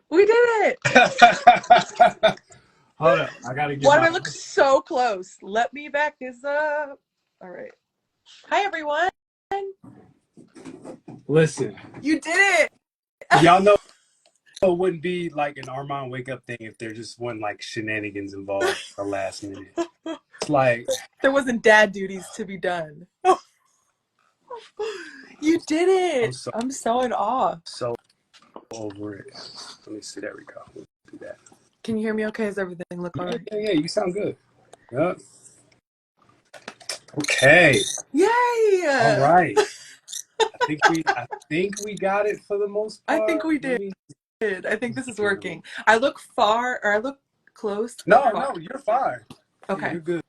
We did it. Hold up. I gotta get Why do my I look so close? Let me back this up. All right. Hi, everyone. listen. You did it. Y'all know it wouldn't be like an Armond wake up thing if there just wasn't like shenanigans involved at the last minute. It's like There wasn't dad duties to be done. You did I'm it. so I'm so in awe. so over it. Let me see. There we go. Let's do that. Can you hear me okay? Does everything look all Yeah, right? yeah, yeah. You sound good. Yep. Okay. All Yay! right. I think we got it for the most I think part. we Let did. me I think this is see. working. I look far, or I look close or No, far. no, you're fine. Yeah, Okay. you're good.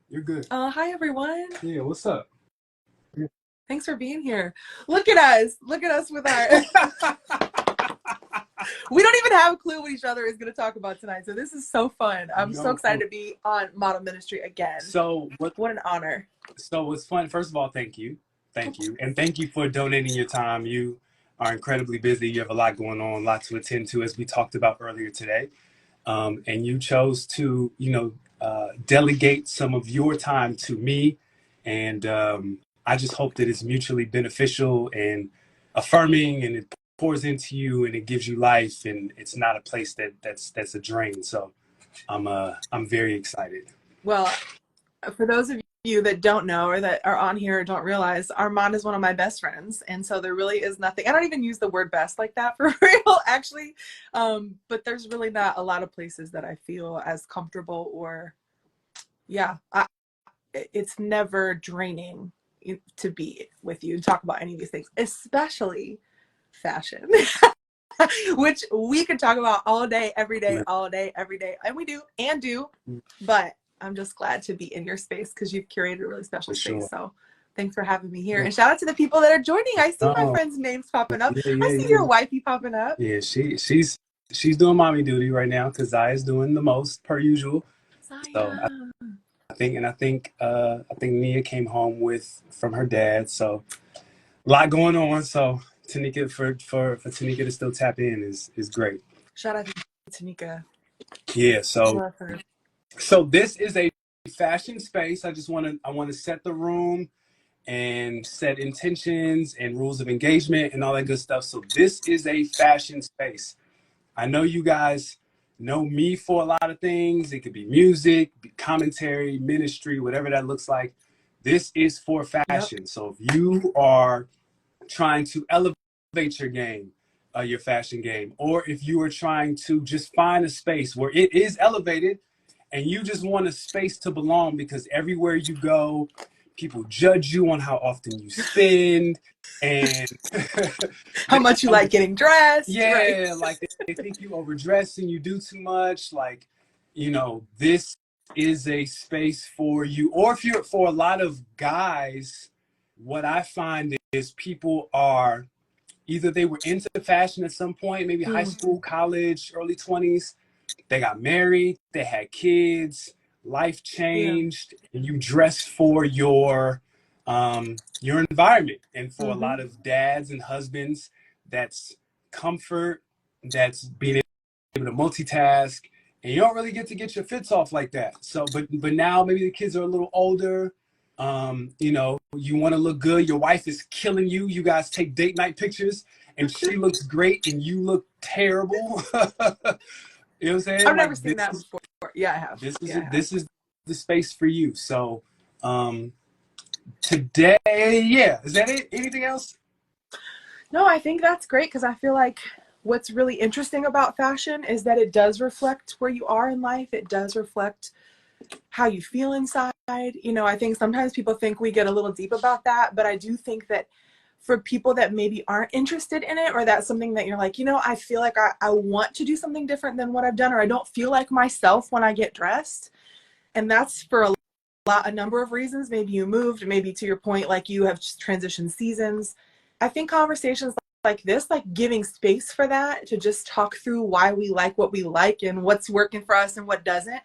You're good. Hi, everyone. Yeah, what's up? Thanks for being here. Look at us. Look at us with our. We don't even have a clue what each other is going to talk about tonight. So this is so fun. I'm so No excited clue. to be on Model Ministry again. So what? What an honor. So what's fun? First of all, thank you, and thank you for donating your time. You are incredibly busy. You have a lot going on, a lot to attend to, as we talked about earlier today. And you chose to, delegate some of your time to me, and I just hope that it's mutually beneficial and affirming, and it pours into you, and it gives you life, and it's not a place that's a drain. So I'm very excited. Well, for those of you that don't know or that are on here or don't realize, Armand is one of my best friends. And so there really is nothing, I don't even use the word best like that for real, actually. But there's really not a lot of places that I feel as comfortable or, yeah, it's never draining to be with you and talk about any of these things, especially fashion. Which we could talk about all day, every day, all day, every day. And we do. But I'm just glad to be in your space because you've curated a really special For space. sure. So thanks for having me here. And shout out to the people that are joining. I see my No, friends' names popping up. yeah, I yeah, see yeah. your wifey popping up. Yeah, she's doing mommy duty right now because Zaya's doing the most per usual. So Saya. I think Nia came home with from her dad. So a lot going on. So Tanika for Tanika to still tap in is great. Shout out to Tanika. Yeah. So Love her. this is a fashion space. I want to set the room and set intentions and rules of engagement and all that good stuff. So this is a fashion space. I know you guys know me for a lot of things. It could be music, commentary, ministry, whatever that looks like. This is for Yep. fashion. So if you are trying to elevate your game, your fashion game, or if you are trying to just find a space where it is elevated and you just want a space to belong because everywhere you go, people judge you on how often you spend and How they much you know, like getting dressed, right? yeah, like they think you overdress and you do too much. Like, this is a space for you. Or if you're for a lot of guys, what I find is people are either they were into fashion at some point, maybe high school, college, early 20s. They got married, they had kids, life Yeah. changed, and you dress for your environment. And for a lot of dads and husbands, that's comfort, that's being able to multitask, and you don't really get to get your fits off like that. So, but now maybe the kids are a little older. You want to look good. Your wife is killing you. You guys take date night pictures, and she looks great, and you look terrible. You know what I'm saying? I've never Like seen that before. Yeah, I have. this is Yeah, I have. this is the space for you. So today, yeah, is that it? Anything else? No, I think that's great because I feel like what's really interesting about fashion is that it does reflect where you are in life. It does reflect how you feel inside. I think sometimes people think we get a little deep about that, but I do think that for people that maybe aren't interested in it, or that's something that you're like, I feel like I want to do something different than what I've done, or I don't feel like myself when I get dressed. And that's for a number of reasons. Maybe you moved, maybe to your point, like you have transitioned seasons. I think conversations like this, like giving space for that to just talk through why we like what we like and what's working for us and what doesn't.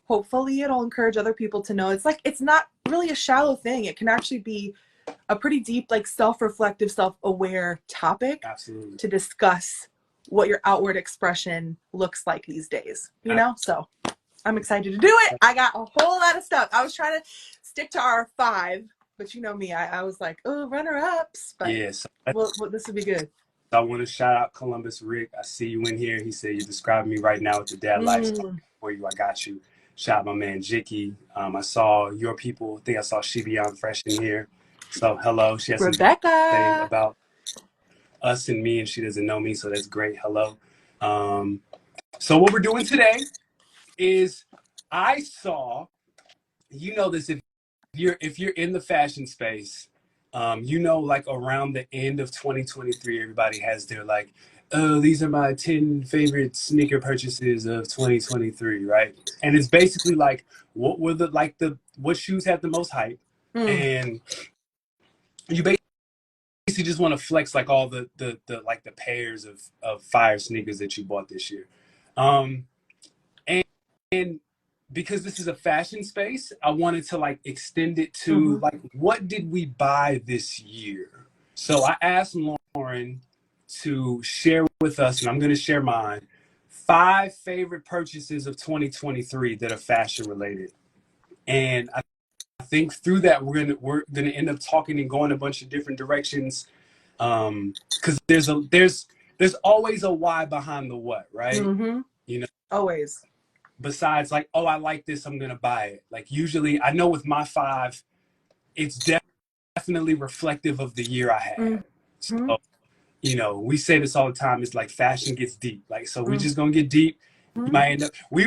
Hopefully it'll encourage other people to know it's not really a shallow thing. It can actually be a pretty deep, like self-reflective, self-aware topic Absolutely. to discuss what your outward expression looks like these days, you know? So I'm excited to do it. I got a whole lot of stuff. I was trying to stick to our 5, but you know me, I was like, oh, runner-ups, but Yeah, so this would be good. I want to shout out Columbus Rick. I see you in here. He said you're describing me right now with the dad lifestyle for you. I got you. Shout out my man Jicky. I saw your people. I think I saw She Beyond Fresh in here. So hello. She has some to say Rebecca. about us and me, and she doesn't know me, so that's great. Hello. So what we're doing today is I saw, you know this, if you're in the fashion space, you know, like around the end of 2023, everybody has their like, oh, these are my 10 favorite sneaker purchases of 2023, right? And it's basically like, what were what shoes had the most hype? And you basically just want to flex like all the like the pairs of fire sneakers that you bought this year. And, and because this is a fashion space, I wanted to like extend it to like, what did we buy this year? So I asked Lauren to share with us, and I'm going to share mine, 5 favorite purchases of 2023 that are fashion related. And I think through that we're gonna end up talking and going a bunch of different directions, because there's always a why behind the what, right? You know, always. Besides like, oh, I like this, I'm gonna buy it. Like usually, I know with my 5, it's definitely reflective of the year I had. So, you know, we say this all the time. It's like fashion gets deep. Like, so we're just gonna get deep. You might end up. We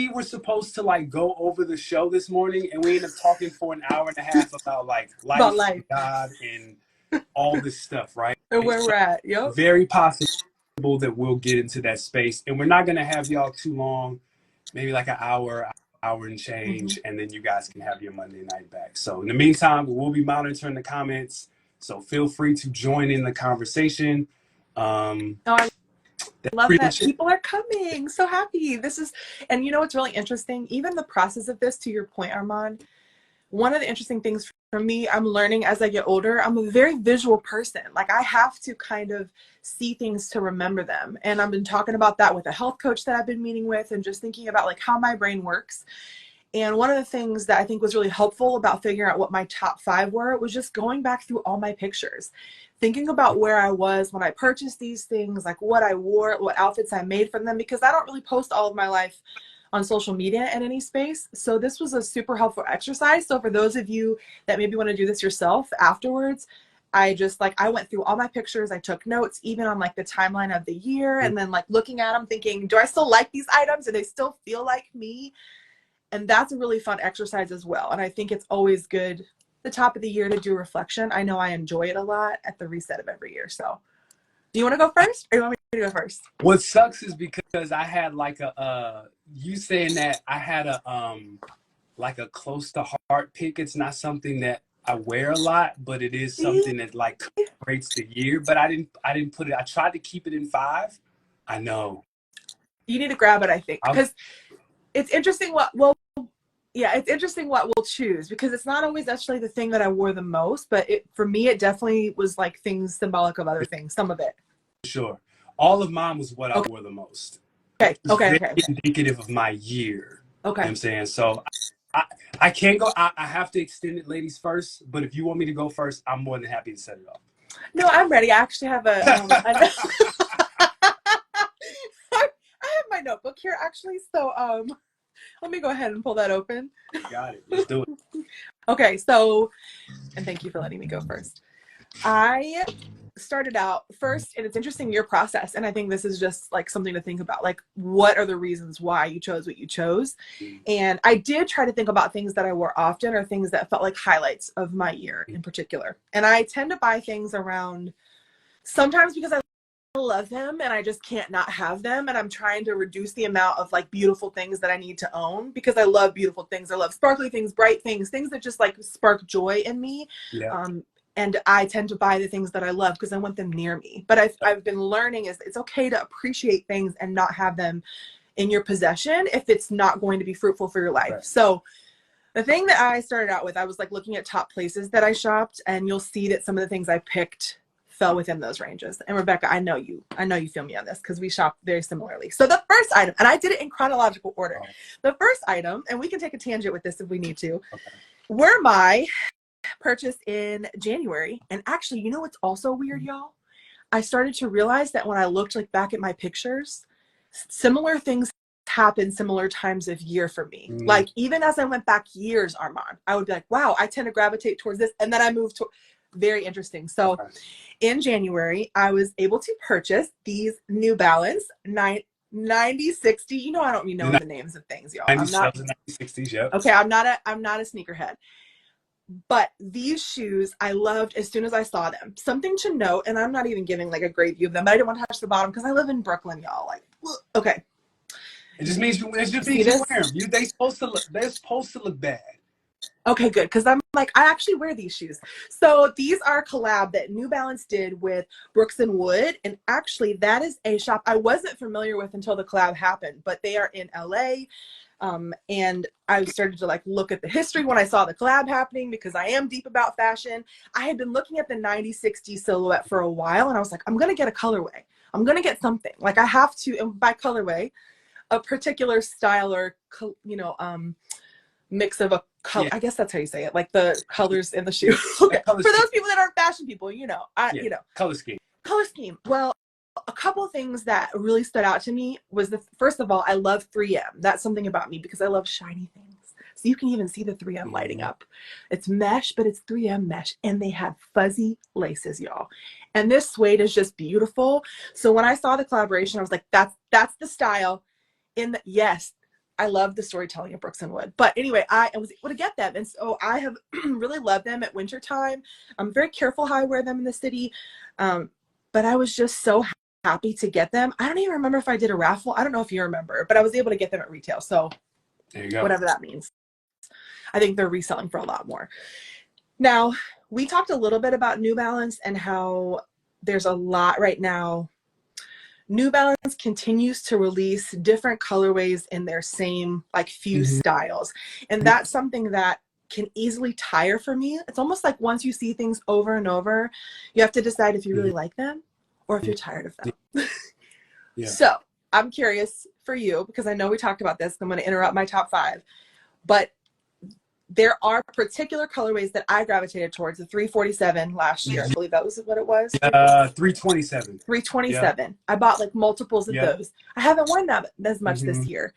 were supposed to like go over the show this morning, and we ended up talking for an hour and a half about like life, and God, and all this stuff, right? And where we're at. Yep. Very possible that we'll get into that space, and we're not gonna have y'all too long. Maybe like an hour and change, and then you guys can have your Monday night back. So in the meantime, we'll be monitoring the comments. So feel free to join in the conversation. I love that people are coming. So happy. And you know what's really interesting? Even the process of this, to your point, Armand, one of the interesting things for me, I'm learning as I get older, I'm a very visual person. Like I have to kind of see things to remember them. And I've been talking about that with a health coach that I've been meeting with, and just thinking about like how my brain works. And one of the things that I think was really helpful about figuring out what my top 5 were was just going back through all my pictures, thinking about where I was when I purchased these things, like what I wore, what outfits I made for them, because I don't really post all of my life on social media in any space. So this was a super helpful exercise. So for those of you that maybe want to do this yourself afterwards, I went through all my pictures. I took notes even on like the timeline of the year, and then like looking at them thinking, do I still like these items? Do they still feel like me? And that's a really fun exercise as well. And I think it's always good the top of the year to do reflection. I know I enjoy it a lot at the reset of every year. So do you want to go first, or you want me to go first? What sucks is because I had like you saying that I had like a close to heart pick. It's not something that I wear a lot, but it is something that like commemorates the year. But I didn't put it. I tried to keep it in 5. I know. You need to grab it, I think, because it's interesting it's interesting what we'll choose, because it's not always actually the thing that I wore the most, but for me, it definitely was like things symbolic of other things, some of it. Sure. All of mine was what I wore the most. Okay. Very indicative of my year. Okay. You know what I'm saying? So I can't go, I have to extend it ladies first, but if you want me to go first, I'm more than happy to set it off. No, I'm ready. I actually have I have my notebook here actually, so let me go ahead and pull that open. Got it. Let's do it. Okay, so, and thank you for letting me go first. I started out first, and it's interesting your process, and I think this is just like something to think about, like what are the reasons why you chose what you chose. And I did try to think about things that I wore often, or things that felt like highlights of my year in particular. And I tend to buy things around, sometimes because I love them and I just can't not have them, and I'm trying to reduce the amount of like beautiful things that I need to own, because I love beautiful things. I love sparkly things, bright things that just like spark joy in me. And I tend to buy the things that I love because I want them near me. But I've been learning is it's okay to appreciate things and not have them in your possession if it's not going to be fruitful for your life. Right. So the thing that I started out with, I was like looking at top places that I shopped, and you'll see that some of the things I picked fell within those ranges. And Rebecca, I know you feel me on this because we shop very similarly. So the first item, and I did it in chronological order. The first item, and we can take a tangent with this if we need to, were my purchase in January. And actually, you know what's also weird, y'all? I started to realize that when I looked like back at my pictures, similar things happen similar times of year for me. Like even as I went back years, Armand, I would be like, wow, I tend to gravitate towards this. And then I moved to, very interesting. So in January, I was able to purchase these New Balance 9060. You know, I don't even know the names of things, y'all. I'm not 9060s, yep. Okay, I'm not a sneakerhead. But these shoes I loved as soon as I saw them. Something to note, and I'm not even giving like a great view of them, but I didn't want to touch the bottom because I live in Brooklyn, y'all. Like, okay. It just means you wear them. They're supposed to look bad. Okay, good. Because I'm like, I actually wear these shoes. So these are a collab that New Balance did with Brooks and Wood. And actually, that is a shop I wasn't familiar with until the collab happened. But they are in LA. And I started to like look at the history when I saw the collab happening because I am deep about fashion. I had been looking at the 9060 silhouette for a while. And I was like, I'm going to get a colorway. I'm going to get something. Like I have to, and by colorway, a particular style or, mix of a color. Yeah. I guess that's how you say it. Like the colors in the shoe. Okay. For those people that aren't fashion people, color scheme. Well, a couple of things that really stood out to me was first of all, I love 3M. That's something about me because I love shiny things. So you can even see the 3M lighting up. It's mesh, but it's 3M mesh. And they have fuzzy laces, y'all. And this suede is just beautiful. So when I saw the collaboration, I was like, that's the style. Yes, I love the storytelling of Brooks and Wood. But anyway, I was able to get them. And so I have really loved them at wintertime. I'm very careful how I wear them in the city. But I was just so happy to get them. I don't even remember if I did a raffle. I don't know if you remember, but I was able to get them at retail. So there you go. Whatever that means. I think they're reselling for a lot more. Now, we talked a little bit about New Balance and how there's a lot right now. New Balance continues to release different colorways in their same like few styles. And that's something that can easily tire for me. It's almost like once you see things over and over, you have to decide if you really like them or if you're tired of them. So I'm curious for you, because I know we talked about this. I'm going to interrupt my top 5, but there are particular colorways that I gravitated towards. The 347 last year, I believe that was what it was. 327. 327. Yeah. I bought like multiples of those. I haven't worn that as much this year.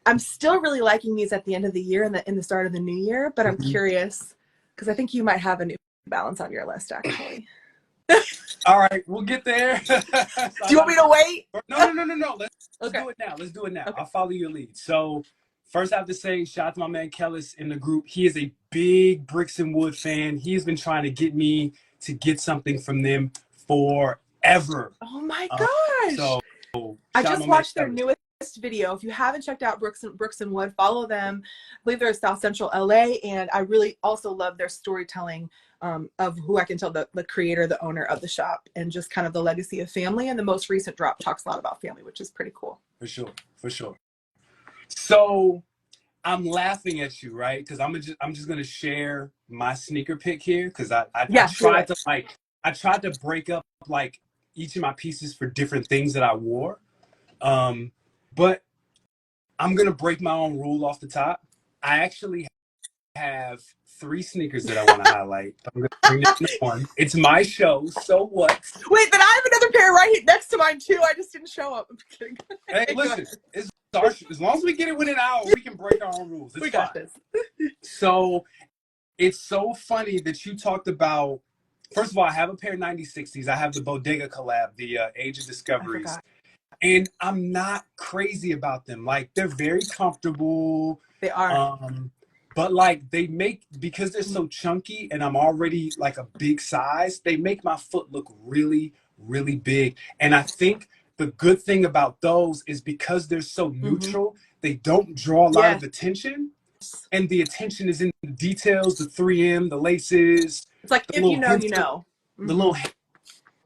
I'm still really liking these at the end of the year and in the start of the new year, but I'm curious because I think you might have a New Balance on your list actually. All right, we'll get there. Do you want me to wait? No. Let's do it now. Okay. I'll follow your lead. So first, I have to say, shout out to my man Kellis in the group. He is a big Bricks and Wood fan. He's been trying to get me to get something from them forever. Oh my gosh! So I just watched their newest video. If you haven't checked out Brooks and Wood, follow them. I believe they're in South Central LA, and I really also love their storytelling of who I can tell the creator, the owner of the shop, and just kind of the legacy of family. And the most recent drop talks a lot about family, which is pretty cool. For sure. So I'm laughing at you, right? Because I'm just gonna share my sneaker pick here because I tried to break up like each of my pieces for different things that I wore. But I'm gonna break my own rule off the top. I actually have 3 sneakers that I want to highlight. I'm gonna bring them into one. It's my show, so what? Wait, then I have another pair right next to mine too. I just didn't show up. I'm kidding. Hey, listen, it's our show. As long as we get it within an hour, we can break our own rules. We got this. So it's so funny that you talked about. First of all, I have a pair of 9060s. I have the Bodega collab, the Age of Discoveries. And I'm not crazy about them. Like, they're very comfortable. They are. But like because they're so chunky and I'm already like a big size, they make my foot look really, really big. And I think the good thing about those is because they're so neutral, they don't draw a lot of attention. And the attention is in the details, the 3M, the laces. It's like if you know, you know. The little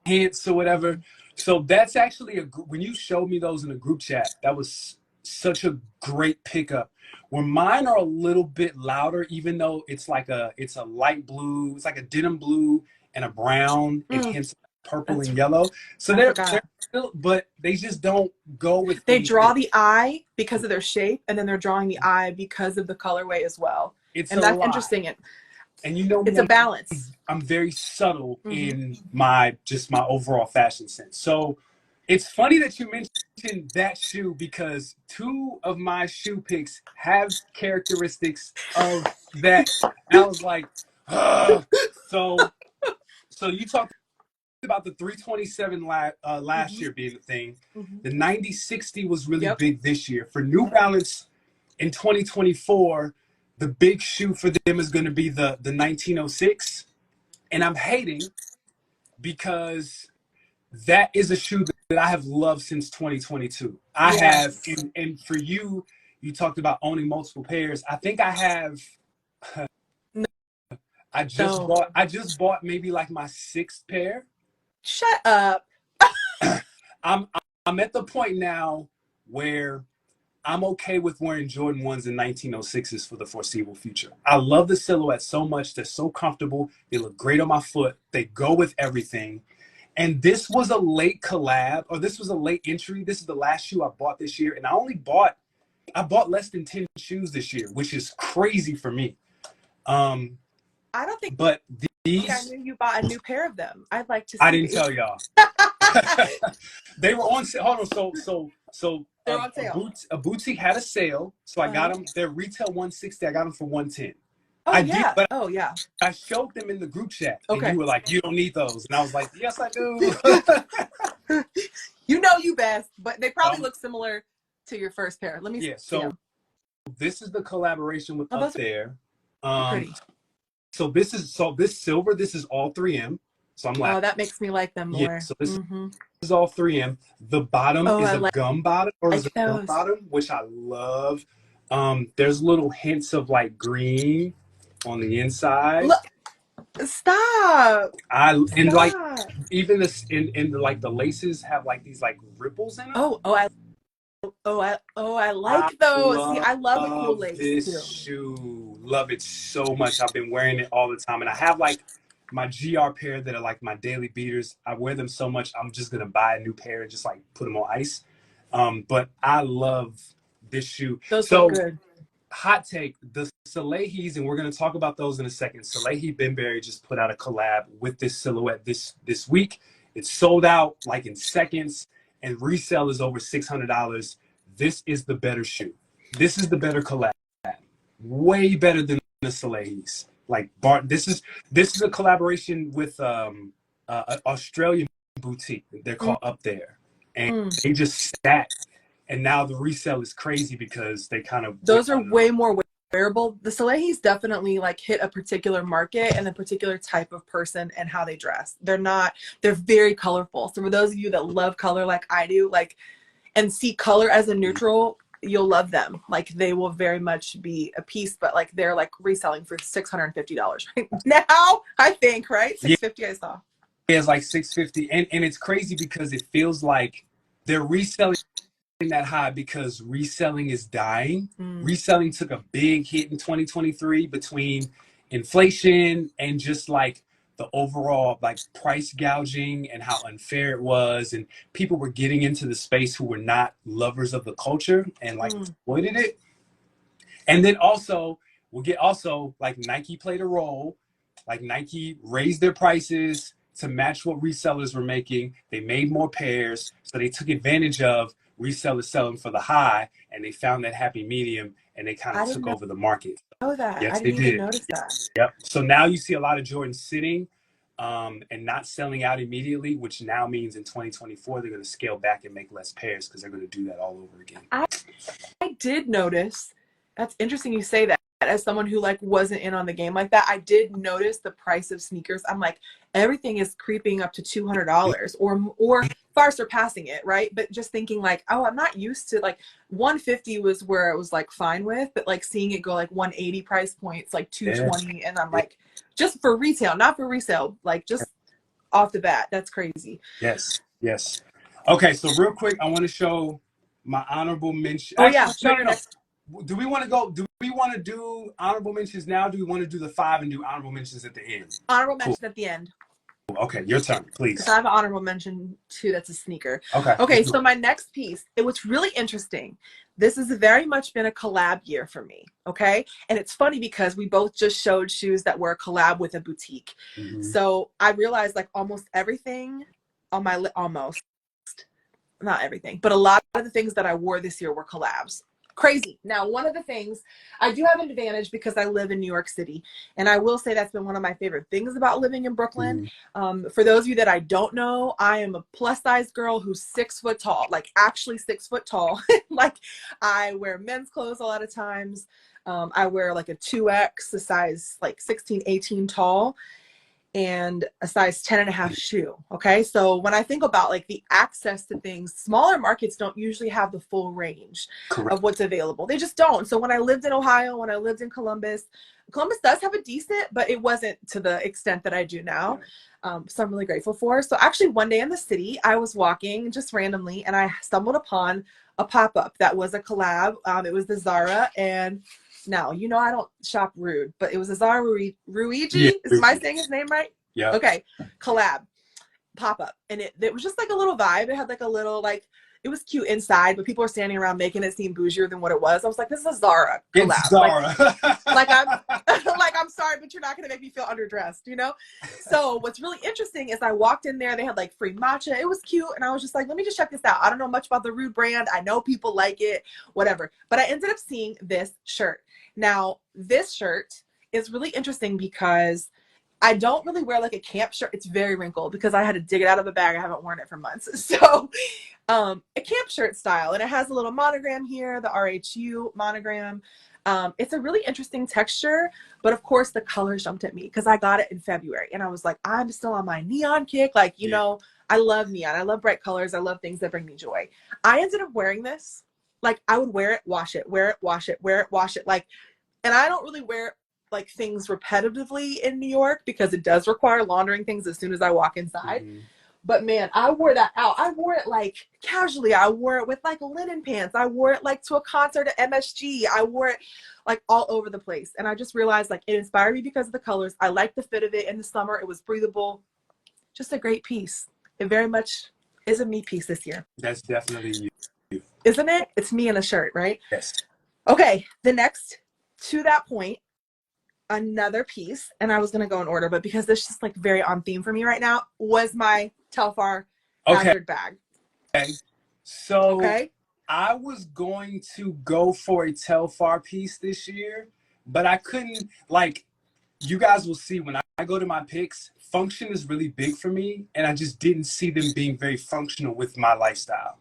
hints or whatever. So that's actually when you showed me those in a group chat, that was such a great pickup. Where mine are a little bit louder, even though it's a light blue, it's like a denim blue and a brown and hints purple and yellow. So they're still, but they just don't go with They anything. draw the eye because of their shape, and then they're drawing the eye because of the colorway as well. It's and a that's lot. interesting. And you know me, It's a balance. I'm very subtle in my overall fashion sense. So it's funny that you mentioned that shoe because two of my shoe picks have characteristics of that. And I was like, ugh. So you talked about the 327 last year being the thing. The 9060 was really big this year. For New Balance in 2024, the big shoe for them is going to be the 1906. And I'm hating because that is a shoe that I have loved since 2022. I have, and for you, you talked about owning multiple pairs. I think I have. I just bought maybe like my sixth pair. Shut up. I'm at the point now where I'm okay with wearing Jordan 1s and 1906s for the foreseeable future. I love the silhouette so much. They're so comfortable. They look great on my foot. They go with everything. And this was a late collab, or this was a late entry. This is the last shoe I bought this year. And I bought less than 10 shoes this year, which is crazy for me. I don't think, but these, I knew you bought a new pair of them. I'd like to see. I didn't tell y'all. They were on sale. Hold on. So they're on sale. A boutique had a sale. So I got them. They're retail 160. I got them for 110. Oh, yeah. I showed them in the group chat. Okay. And you were like, you don't need those. And I was like, yes, I do. You know you best. But they probably look similar to your first pair. Let me see. So this is the collaboration with Up There. Pretty. So this silver, this is all 3M. So I'm like, oh, that makes me like them more. Yeah, so this is all 3M. The bottom is a gum bottom, or is a gum bottom, which I love. There's little hints of like green on the inside. Look, stop. Like even this in like the laces have like these like ripples in them. I like those. See, I love a cool lace this too. shoe. Love it so much. I've been wearing it all the time, and I have like my GR pair that are like my daily beaters. I wear them so much. I'm just gonna buy a new pair and just like put them on ice. But I love this shoe. Those are good. Hot take, the Salehis, and we're going to talk about those in a second. Salehi Benberry just put out a collab with this silhouette this week. It's sold out like in seconds, and resale is over $600. This is the better shoe. This is the better collab. Way better than the Salehis. Like this is a collaboration with an Australian boutique. They're called Up There, and they just sat. And now the resale is crazy because they kind of... Those are way more wearable. The Salehis definitely like hit a particular market and a particular type of person and how they dress. They're very colorful. So for those of you that love color like I do, like, and see color as a neutral, you'll love them. Like they will very much be a piece, but like they're like reselling for $650 right now, I think, right? $650 I saw. Yeah, it's like $650. And it's crazy because it feels like they're reselling that high because reselling is dying. Reselling took a big hit in 2023 between inflation and just like the overall like price gouging and how unfair it was, and people were getting into the space who were not lovers of the culture and like exploited it. And then also like Nike played a role. Like Nike raised their prices to match what resellers were making. They made more pairs, so they took advantage of resellers selling for the high, and they found that happy medium, and they kind of took over the market. Oh, that yes, I didn't even notice that. Yep. So now you see a lot of Jordans sitting and not selling out immediately, which now means in 2024 they're going to scale back and make less pairs because they're going to do that all over again. I did notice. That's interesting you say that. As someone who like wasn't in on the game like that, I did notice the price of sneakers. I'm like, everything is creeping up to $200 or far surpassing it, right? But just thinking like, oh, I'm not used to like 150 was where I was like fine with, but like seeing it go like 180 price points, like 220, and I'm like, just for retail, not for resale, like just off the bat, that's crazy. Yes. Okay, so real quick, I want to show my honorable mention. Oh yeah, no. Do we want to do honorable mentions now? Do we want to do the 5 and do honorable mentions at the end? Honorable mention at the end. Okay, your turn, Because I please. have an honorable mention too. That's a sneaker. Okay, let's Okay, do so it. my next piece, it was really interesting. This has very much been a collab year for me. Okay, and it's funny because we both just showed shoes that were a collab with a boutique. Hmm. So I realized like almost everything on my almost not everything, but a lot of the things that I wore this year were collabs. Crazy. Now, one of the things I do have an advantage because I live in New York City, and I will say that's been one of my favorite things about living in Brooklyn. Hmm. For those of you that I don't know, I am a plus size girl who's 6 foot tall, like actually 6 foot tall. Like I wear men's clothes a lot of times. I wear like a 2X, a size like 16, 18 tall, and a size 10 and a half shoe. Okay. So when I think about like the access to things, smaller markets don't usually have the full range Correct. of what's available. They just don't. So when I lived in Ohio, when I lived in Columbus, Columbus does have a decent, but it wasn't to the extent that I do now. So I'm really grateful for. So actually one day in the city, I was walking just randomly and I stumbled upon a pop-up that was a collab. It was the Zara, and now, you know I don't shop rude, but it was a Zara Yeah. Ruiji. Is my saying his name right? Yeah. Okay. Collab pop up, and it was just like a little vibe. It had like a little like it was cute inside, but people were standing around making it seem bougier than what it was. I was like, this is a Zara It's collab. Zara. Like I'm like I'm sorry, but you're not gonna make me feel underdressed, you know? So what's really interesting is I walked in there, they had like free matcha. It was cute, and I was just like, let me just check this out. I don't know much about the Rude brand. I know people like it, whatever. But I ended up seeing this shirt. Now, this shirt is really interesting because I don't really wear like a camp shirt. It's very wrinkled because I had to dig it out of a bag. I haven't worn it for months. So a camp shirt style, and it has a little monogram here, the RHU monogram. It's a really interesting texture, but of course the colors jumped at me because I got it in February, and I was like, I'm still on my neon kick. Like, you Yeah. know, I love neon. I love bright colors. I love things that bring me joy. I ended up wearing this. Like, I would wear it, wash it, wear it, wash it, wear it, wash it. Like, and I don't really wear like things repetitively in New York because it does require laundering things as soon as I walk inside. Hmm. But man, I wore that out. I wore it like casually. I wore it with like linen pants. I wore it like to a concert at MSG. I wore it like all over the place. And I just realized like it inspired me because of the colors. I liked the fit of it in the summer. It was breathable. Just a great piece. It very much is a me piece this year. That's definitely you. Isn't it? It's me in a shirt, right? Yes. Okay. The next to that point, another piece, and I was gonna go in order, but because this is just like very on theme for me right now, was my Telfar Okay. hazard bag. So Okay. I was going to go for a Telfar piece this year, but I couldn't. Like, you guys will see when I go to my picks, function is really big for me, and I just didn't see them being very functional with my lifestyle.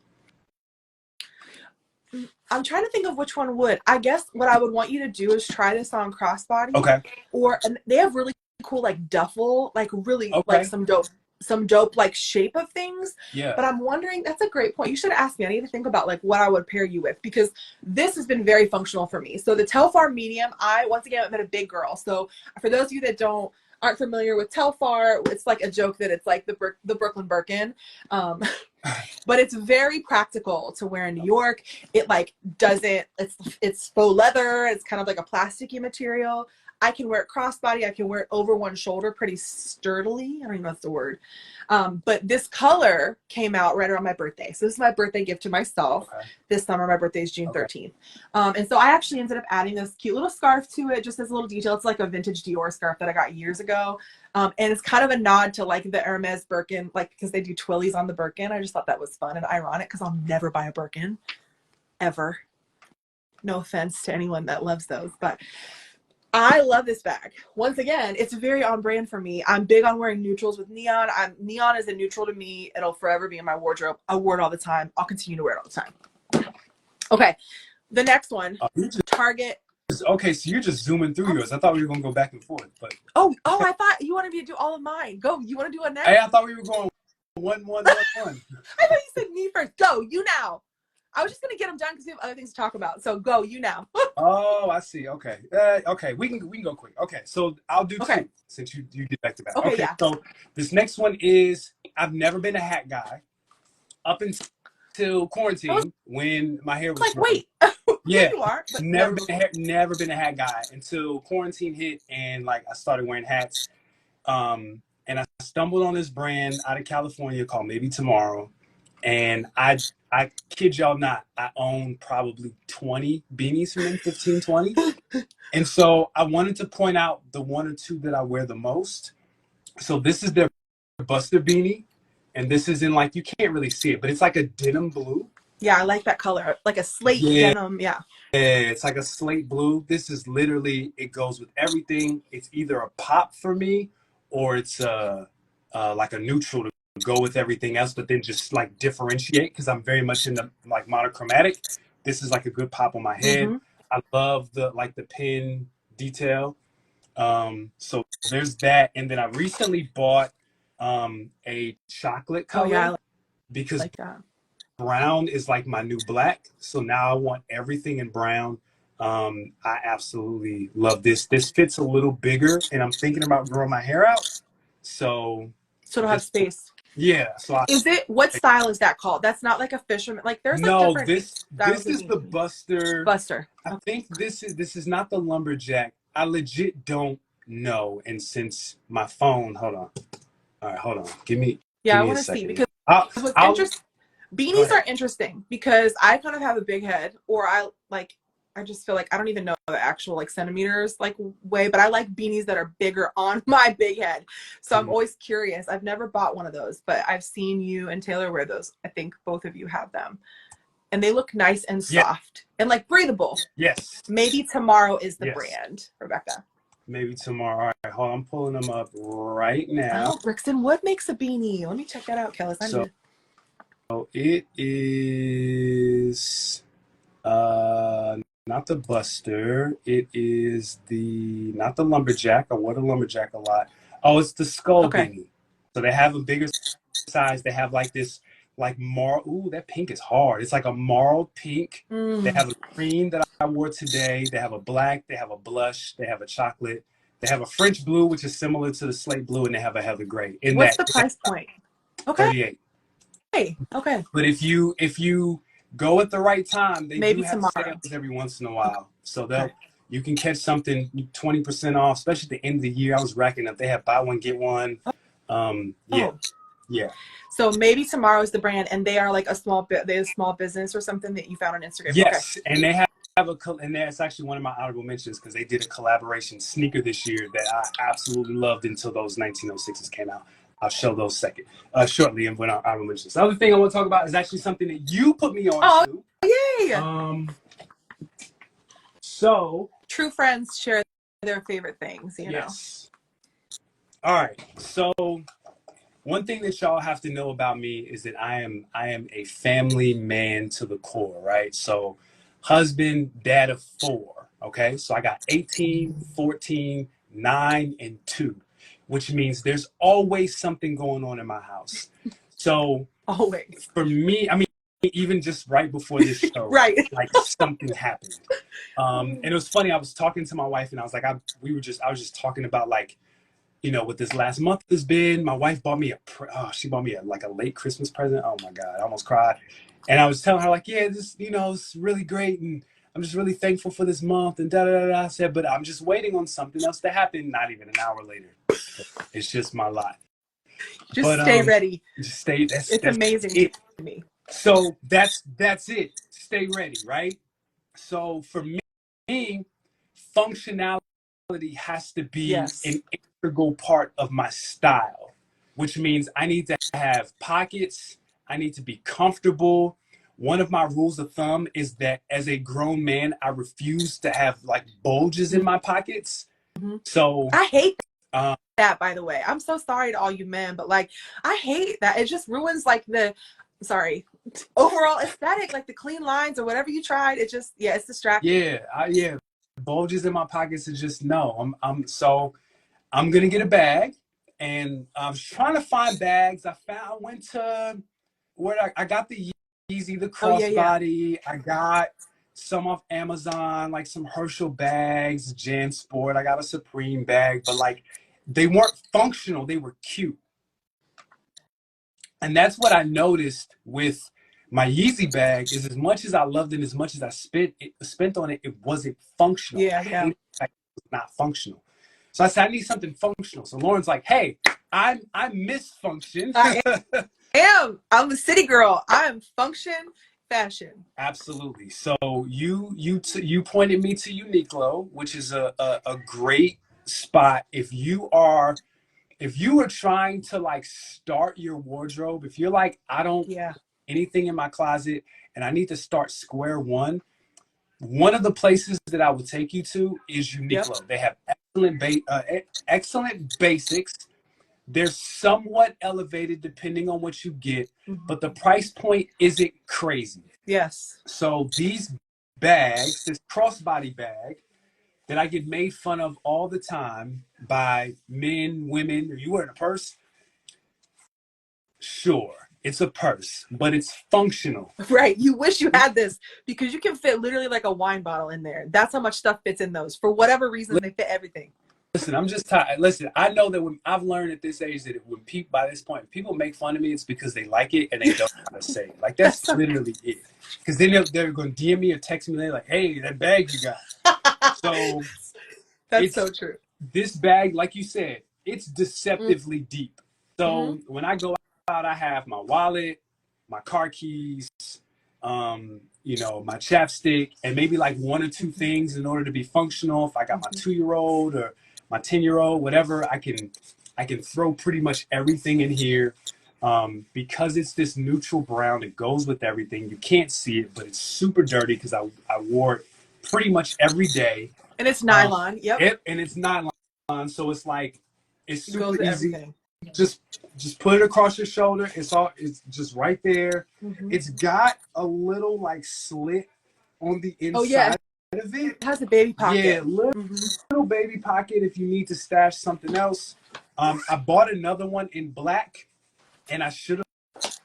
I'm trying to think of which one would. I guess what I would want you to do is try this on crossbody, Okay. or and they have really cool like duffel, like really like Okay. some dope like shape of things. Yeah. But I'm wondering, that's a great point. You should ask me. I need to think about like what I would pair you with because this has been very functional for me. So the Telfar medium, I once again am a big girl. So for those of you that aren't familiar with Telfar, it's like a joke that it's like the Brooklyn Birkin. Um, but it's very practical to wear in New York. It like doesn't it's faux leather. It's kind of like a plasticky material. I can wear it crossbody. I can wear it over one shoulder pretty sturdily. I don't even know if that's the word. But this color came out right around my birthday. So this is my birthday gift to myself. Okay. This summer, my birthday is June Okay. 13th. And so I actually ended up adding this cute little scarf to it, just as a little detail. It's like a vintage Dior scarf that I got years ago. And it's kind of a nod to like the Hermes Birkin, like because they do twillies on the Birkin. I just thought that was fun and ironic because I'll never buy a Birkin ever. No offense to anyone that loves those, but I love this bag. Once again, it's very on brand for me. I'm big on wearing neutrals with neon. Neon is a neutral to me. It'll forever be in my wardrobe. I wear it all the time. I'll continue to wear it all the time. Okay, the next one, You Target. okay, so you're just zooming through yours. I thought we were gonna go back and forth, but Oh, I thought you wanted me to do all of mine. Go. You want to do it hey, next? I thought we were going one, one, one, one. I thought you said me first. Go. You now. I was just gonna get them done because we have other things to talk about. So go. You now. Oh, I see. Okay. Okay. We can go quick. Okay. So I'll do Okay. two since you did back to back. Okay. Okay. Yeah. So this next one is I've never been a hat guy up until I was quarantine when my hair was like, growing. wait. Yeah, Yeah. you are, but Never never been a before. never been a hat guy until quarantine hit and like I started wearing hats. and I stumbled on this brand out of California called Maybe Tomorrow. And I kid y'all not, I own probably 20 beanies from them, 15, 20. And so I wanted to point out the one or two that I wear the most. So this is their Buster beanie. And this is in like, you can't really see it, but it's like a denim blue. Yeah, I like that color. Like a slate Yeah. denim. Yeah. It's like a slate blue. This is literally, it goes with everything. It's either a pop for me or it's like a neutral to go with everything else, but then just like differentiate because I'm very much into like monochromatic. This is like a good pop on my head. Mm-hmm. I love the like the pin detail. So there's that. And then I recently bought a chocolate Oh yeah, color I because like that. brown is like my new black. So now I want everything in brown. I absolutely love this. This fits a little bigger, and I'm thinking about growing my hair out. So So it'll have this, space. yeah. So I, Is it, what style is that called? That's not like a fisherman. Like there's like no, different this styles of is the beanie. Buster. Buster. I Okay. think this is not the lumberjack. I legit don't know. And since my phone, hold on. All right, hold on. Give Yeah, I me a want to see second. because I'll, what's I'll interesting, go beanies ahead. are interesting because I kind of have a big head, or I just feel like I don't even know the actual like centimeters like way, but I like beanies that are bigger on my big head. So I'm Mhm. always curious. I've never bought one of those, but I've seen you and Taylor wear those. I think both of you have them. And they look nice and Yeah. soft and like breathable. Yes. Maybe Tomorrow is the Yes. brand, Rebecca. Maybe tomorrow. All right, hold on. I'm pulling them up right now. Oh, Brixton Wood makes a beanie. Let me check that out, Kellis. I need So to. it is not the Buster. It is the not the lumberjack. I wore the lumberjack a lot. Oh, it's the skull Okay. beanie. So they have a bigger size. They have like this like mar. Ooh, that pink is hard. It's like a marled pink. They have a green that I wore today. They have a black. They have a blush. They have a chocolate. They have a French blue, which is similar to the slate blue, and they have a heather gray. In What's that the price point? Okay. 38. Okay. But if you go at the right time, they do Maybe have tomorrow. sales every once in a Okay. while. So you can catch something 20% off, especially at the end of the year. I was racking up. They have buy one get one. Yeah, Oh, yeah. so Maybe Tomorrow is the brand, and they are like a small bit. They're a small business or something that you found on Instagram. Okay. Yes, and they have and that's actually one of my honorable mentions because they did a collaboration sneaker this year that I absolutely loved until those 1906s came out. I'll show those shortly and when our honorable mentions. The other thing I want to talk about is actually something that you put me on Oh, to. yay! So True friends share their favorite things, you know. yes. All right. So one thing that y'all have to know about me is that I am a family man to the core, right? So husband, dad of 4, okay? So I got 18, 14, 9, and 2, which means there's always something going on in my house. So Always. for me, I mean, even just right before this show, Right. like something happened. And it was funny, I was talking to my wife and I was like, I was just talking about like, what this last month has been. My wife bought me she bought me like a late Christmas present. Oh my God, I almost cried. And I was telling her like, yeah, this, it's really great. And I'm just really thankful for this month and da, da, da, da. I said, but I'm just waiting on something else to happen. Not even an hour later. It's just my lot. Just But, stay ready. just stay, that's It's amazing it. to me. So that's it. Stay ready. Right. So for me, functionality has to be Yes. an integral part of my style, which means I need to have pockets. I need to be comfortable. One of my rules of thumb is that as a grown man, I refuse to have like bulges in my pockets. Mm-hmm. So I hate that, by the way. I'm so sorry to all you men, but like, I hate that. It just ruins like the, sorry, overall aesthetic, like the clean lines or whatever you tried. It just, yeah, it's distracting. yeah, bulges in my pockets is just no. I'm gonna get a bag, and I was trying to find bags. I went to where I got the Yeezy, the Oh, yeah, yeah. crossbody. I got some off Amazon, like some Herschel bags, JanSport. I got a Supreme bag, but like they weren't functional. They were cute, and that's what I noticed with my Yeezy bag. Is as much as I loved it, as much as I spent on it, it wasn't functional. Yeah, I yeah. hated the fact it was not functional. So I said, I need something functional. So Lauren's like, hey, I miss function. I am. I'm a city girl. I am function fashion. Absolutely. So you pointed me to Uniqlo, which is a great spot if you are trying to like start your wardrobe, if you're like, I don't Yeah. anything in my closet and I need to start square one of the places that I would take you to is Yep. Uniqlo. They have excellent basics. They're somewhat elevated depending on what you get, Mm-hmm. but the price point isn't crazy. Yes. So these bags, this crossbody bag that I get made fun of all the time by men, women, are you wearing a purse? Sure, it's a purse, but it's functional. Right. You wish you had this because you can fit literally like a wine bottle in there. That's how much stuff fits in those. For whatever reason, they fit everything. Listen, I'm just tired. Listen, I know that when I've learned at this age that when people by this point, people make fun of me, it's because they like it and they don't know how to say it. Like That's that's so literally it. Because then they're going to DM me or text me. They're like, "Hey, that bag you got." So That's it's so true. this bag, like you said, it's Mm-hmm. deceptively deep. So when I go out, I have my wallet, my car keys, my chapstick, and maybe like one or two Mm-hmm. things in order to be functional. If I got my Mm-hmm. 2-year-old or my 10-year-old, whatever, I can throw pretty much everything in here. Because it's this neutral brown, it goes with everything. You can't see it, but it's super dirty because I wore it pretty much every day. And it's Um, nylon. Yep. and it's nylon, so it's like it's It goes super with easy. everything. Just just put it across your shoulder. It's just right there. Mm-hmm. It's got a little like slit on the Oh, yeah. inside of It it. has a baby Yeah, pocket. Mm-hmm. little baby pocket if you need to stash something else. I bought another one in black, and I should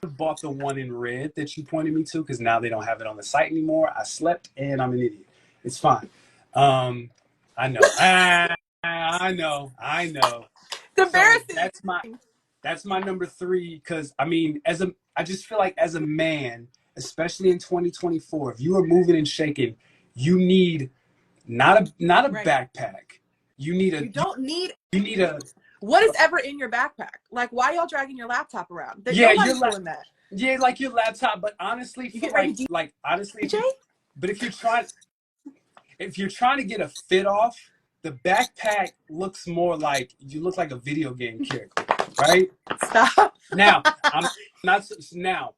have bought the one in red that you pointed me to because now they don't have it on the site anymore. I slept and I'm an idiot. It's fine. Um, I know. I know. It's So embarrassing. that's my number three because I mean, I just feel like as a man, especially in 2024, if you are moving and shaking, you need not a Right. backpack. You need a You don't need you need a what is ever in your backpack. Like, why y'all dragging your laptop around? That yeah nobody's doing that. yeah, like your laptop. But honestly, You for get ready to like honestly, DJ? but if you're trying to get a fit off, the backpack looks more like you look like a video game character, right? Stop. Now, I'm not now.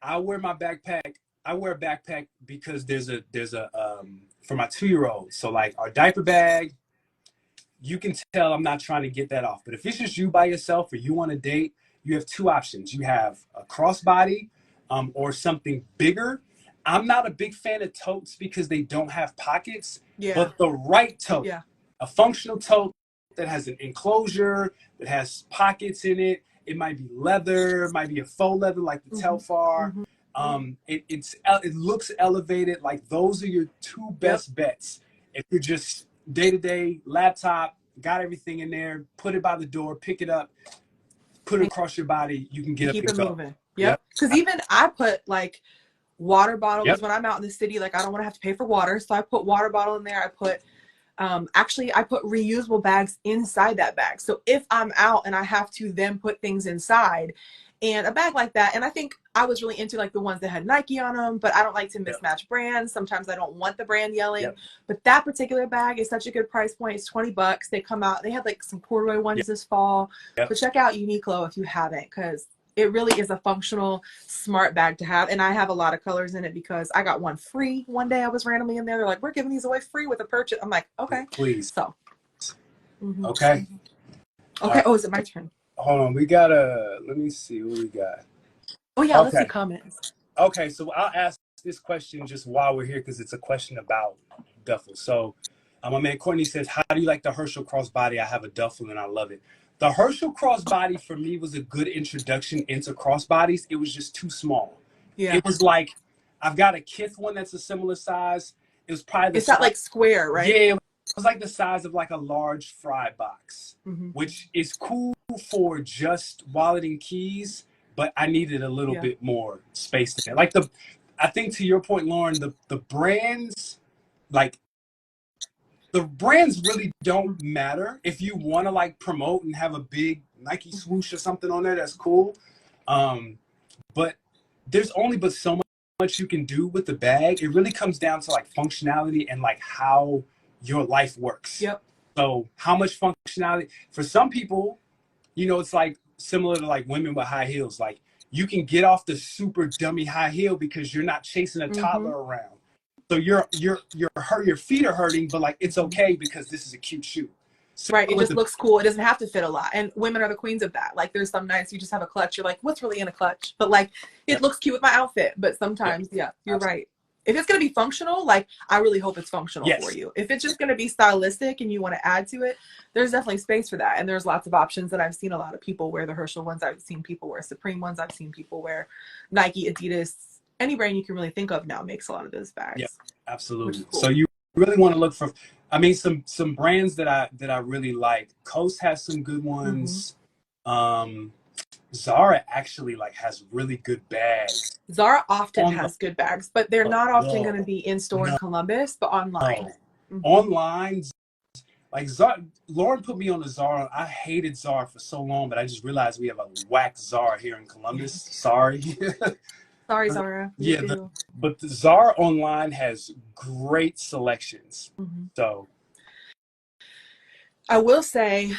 I wear my backpack. I wear a backpack because there's a for my 2-year-old. So like our diaper bag, you can tell I'm not trying to get that off. But if it's just you by yourself or you on a date, you have two options. You have a crossbody or something bigger. I'm not a big fan of totes because they don't have pockets, Yeah. but the right tote, Yeah. a functional tote that has an enclosure, that has pockets in it. It might be leather, it might be a faux leather like the Mm-hmm. Telfar. Mm-hmm. It looks elevated. Like those are your two Yep. best bets. If you're just day to day laptop, got everything in there, put it by the door, pick it up, put it And across your body, you can get up keep and it go. moving. Yep. Yep. Because even I put like water bottle Yep. because when I'm out in the city, like I don't want to have to pay for water. So I put water bottle in there. I put actually I put reusable bags inside that bag. So if I'm out and I have to then put things inside and a bag like that, and I think I was really into like the ones that had Nike on them, but I don't like to Yep. mismatch brands. Sometimes I don't want the brand yelling, Yep. but that particular bag is such a good price point. It's $20. They come out, they had like some corduroy ones Yep. this fall. So Yep. check out Uniqlo if you haven't, because it really is a functional, smart bag to have. And I have a lot of colors in it because I got one free one day. I was randomly in there. They're like, we're giving these away free with a purchase. I'm like, okay. Please. So, Okay. Okay. Oh, is it my turn? Hold on. Let me see what we got. Oh, yeah. Let's see Okay. comments. Okay. So I'll ask this question just while we're here because it's a question about duffel. So my man Courtney says, how do you like the Herschel crossbody? I have a duffel and I love it. The Herschel crossbody for me was a good introduction into crossbodies. It was just too small. Yeah. It was like, I've got a Kith one that's a similar size. It was probably the It's that size. like square, right? Yeah, it was like the size of like a large fry box, Mm-hmm. which is cool for just wallet and keys, but I needed a little bit more space in there. I think to your point, Lauren, the brands, like the brands really don't matter. If you want to like promote and have a big Nike swoosh or something on there, that's cool. But there's only but so much you can do with the bag. It really comes down to like functionality and like how your life works. Yep. So how much functionality for some people, you know, it's like similar to like women with high heels. Like you can get off the super dummy high heel because you're not chasing a toddler around. So your feet are hurting, but like it's okay because this is a cute shoe. So right. It just looks cool. It doesn't have to fit a lot. And women are the queens of that. Like there's some nights you just have a clutch. You're like, what's really in a clutch? But like it looks cute with my outfit. But sometimes, you're absolutely right. If it's going to be functional, like I really hope it's functional for you. If it's just going to be stylistic and you want to add to it, there's definitely space for that. And there's lots of options that I've seen a lot of people wear the Herschel ones. I've seen people wear Supreme ones. I've seen people wear Nike, Adidas. Any brand you can really think of now makes a lot of those bags. Yeah, absolutely. Cool. So you really want to look for, I mean, some brands that I really like. Coast has some good ones. Zara actually like has really good bags. Zara often has good bags, but they're not often going to be in store in Columbus, but online. Online, like Zara, Lauren put me on the Zara. I hated Zara for so long, but I just realized we have a whack Zara here in Columbus. Sorry. Sorry, Zara. But the Zara online has great selections. So I will say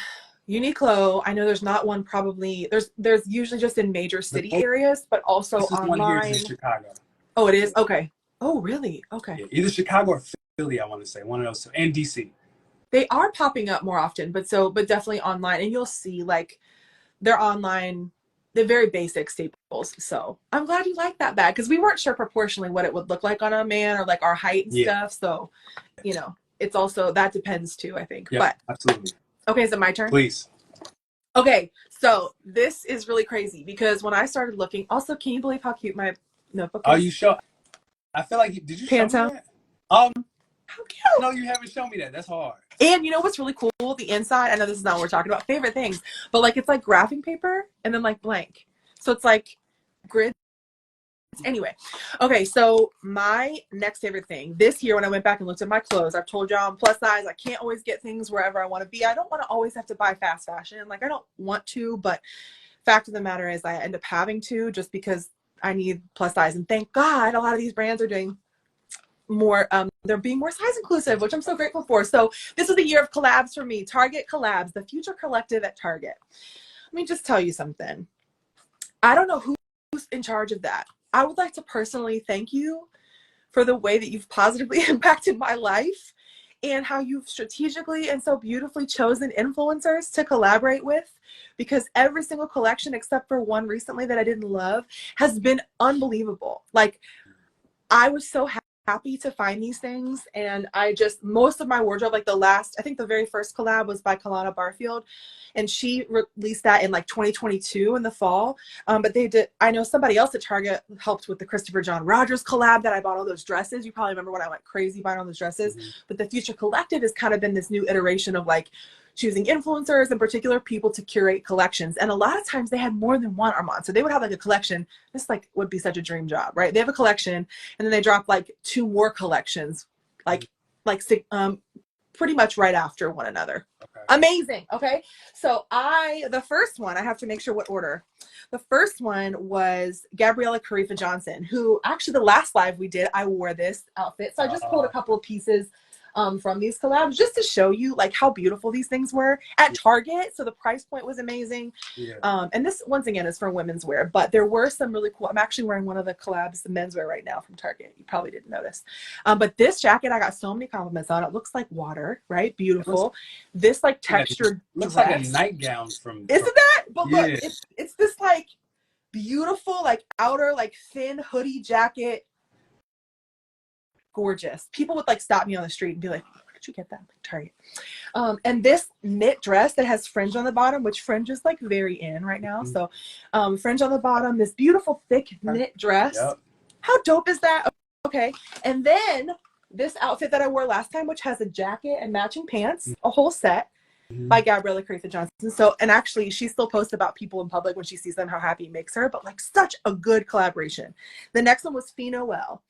Uniqlo, I know there's not one probably, there's usually just in major city areas, but also online. One here in Chicago. Oh, it is? Okay. Oh, really? Okay. Yeah, either Chicago or Philly, I want to say. One of those two. And DC. They are popping up more often, but definitely online. And you'll see like they're online, they're very basic staples. So I'm glad you like that bag because we weren't sure proportionally what it would look like on a man or like our height and stuff. So, you know, it's also, that depends too, I think. Yeah, but absolutely. Okay, is it my turn? Please. Okay, so this is really crazy because when I started looking, also, can you believe how cute my notebook is? Are you sure? I feel like, did you show me that? How cute. No, you haven't shown me that. That's hard. And you know what's really cool? The inside, I know this is not what we're talking about, favorite things, but like it's like graphing paper and then like blank. So it's like grids. Anyway, okay, so my next favorite thing this year when I went back and looked at my clothes, I've told y'all I'm plus size. I can't always get things wherever I want to be. I don't want to always have to buy fast fashion. Like I don't want to, but fact of the matter is I end up having to just because I need plus size. And thank God a lot of these brands are doing more, they're being more size inclusive, which I'm so grateful for. So this is the year of collabs for me. Target collabs, the Future Collective at Target. Let me just tell you something. I don't know who's in charge of that. I would like to personally thank you for the way that you've positively impacted my life and how you've strategically and so beautifully chosen influencers to collaborate with, because every single collection except for one recently that I didn't love has been unbelievable. Like I was so happy to find these things, and I just, most of my wardrobe, like I think the very first collab was by Kalana Barfield, and she released that in like 2022 in the fall. But they did, I know somebody else at Target helped with the Christopher John Rogers collab that I bought all those dresses. You probably remember when I went crazy buying all those dresses. But the Future Collective has kind of been this new iteration of like choosing influencers and particular people to curate collections. And a lot of times they had more than one, Armand. So they would have like a collection. This like would be such a dream job, right? They have a collection and then they drop like 2 more collections, pretty much right after one another. Okay. Amazing. Okay. So the first one, I have to make sure what order. The first one was Gabriella Carifa Johnson, who actually the last live we did, I wore this outfit. So I just pulled a couple of pieces from these collabs just to show you like how beautiful these things were at Target. So the price point was amazing. And this once again is for women's wear, but there were some really cool, I'm actually wearing one of the collabs, the menswear right now from Target. You probably didn't notice. But this jacket, I got so many compliments on. It looks like water, right? Beautiful. This like textured looks dress. like a nightgown from Isn't that? But look, it's this like beautiful, like outer, like thin hoodie jacket. Gorgeous. People would like stop me on the street and be like, where did you get that? Like Target. And this knit dress that has fringe on the bottom, which fringe is like very in right now. So fringe on the bottom, this beautiful thick knit dress. How dope is that? Okay. And then this outfit that I wore last time, which has a jacket and matching pants, a whole set by Gabriella Carifa Johnson. So, and actually she still posts about people in public when she sees them, how happy it makes her, but like such a good collaboration. The next one was Fee Noel.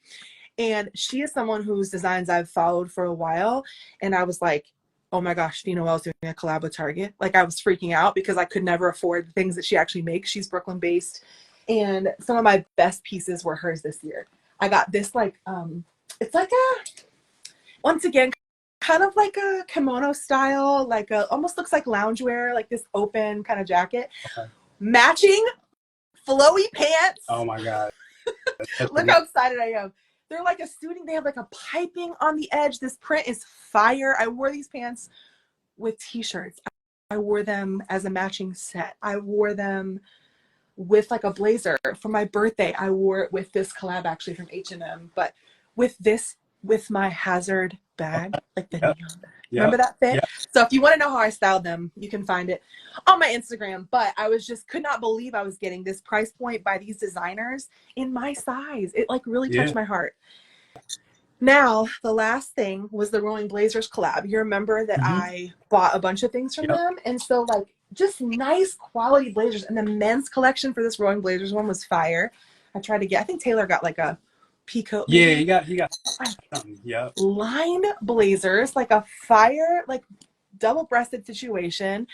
And she is someone whose designs I've followed for a while. And I was like, oh my gosh, Fina Wells doing a collab with Target. Like, I was freaking out because I could never afford the things that she actually makes. She's Brooklyn based. And some of my best pieces were hers this year. I got this it's like once again, kind of like a kimono style, like almost looks like loungewear, like this open kind of jacket. Okay. Matching flowy pants. Oh my God. Look how excited I am. They're like a suiting. They have like a piping on the edge. This print is fire. I wore these pants with t-shirts. I wore them as a matching set. I wore them with like a blazer for my birthday. I wore it with this collab actually from H&M, but with my Hazard bag, like the neon bag. Remember that fit? Yep. So if you want to know how I styled them, you can find it on my Instagram. But I could not believe I was getting this price point by these designers in my size. It like really touched my heart. Now, the last thing was the Rolling Blazers collab. You remember that I bought a bunch of things from them. And so like just nice quality blazers. And the men's collection for this Rolling Blazers one was fire. I think Taylor got like a peacoat. Yeah, he got something. Yeah. Lined blazers, like a fire, like double-breasted situation.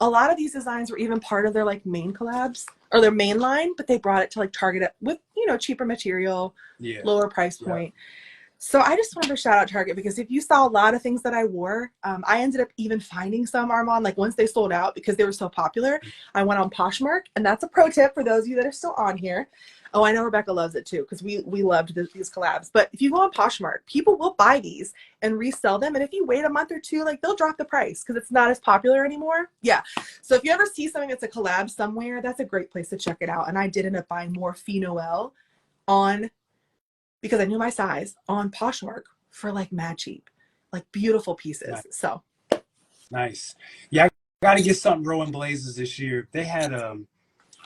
A lot of these designs were even part of their like main collabs or their main line, but they brought it to like Target with, cheaper material, lower price point. So I just wanted to shout out Target because if you saw a lot of things that I wore, I ended up even finding some, Armond, like once they sold out because they were so popular. I went on Poshmark, and that's a pro tip for those of you that are still on here. Oh, I know Rebecca loves it too because we loved these collabs. But if you go on Poshmark, people will buy these and resell them. And if you wait a month or two, like they'll drop the price because it's not as popular anymore. Yeah. So if you ever see something that's a collab somewhere, that's a great place to check it out. And I did end up buying more Fee Noel because I knew my size on Poshmark for like mad cheap, like beautiful pieces. Nice. So nice. Yeah, I got to get something Rolling Blazers this year. They had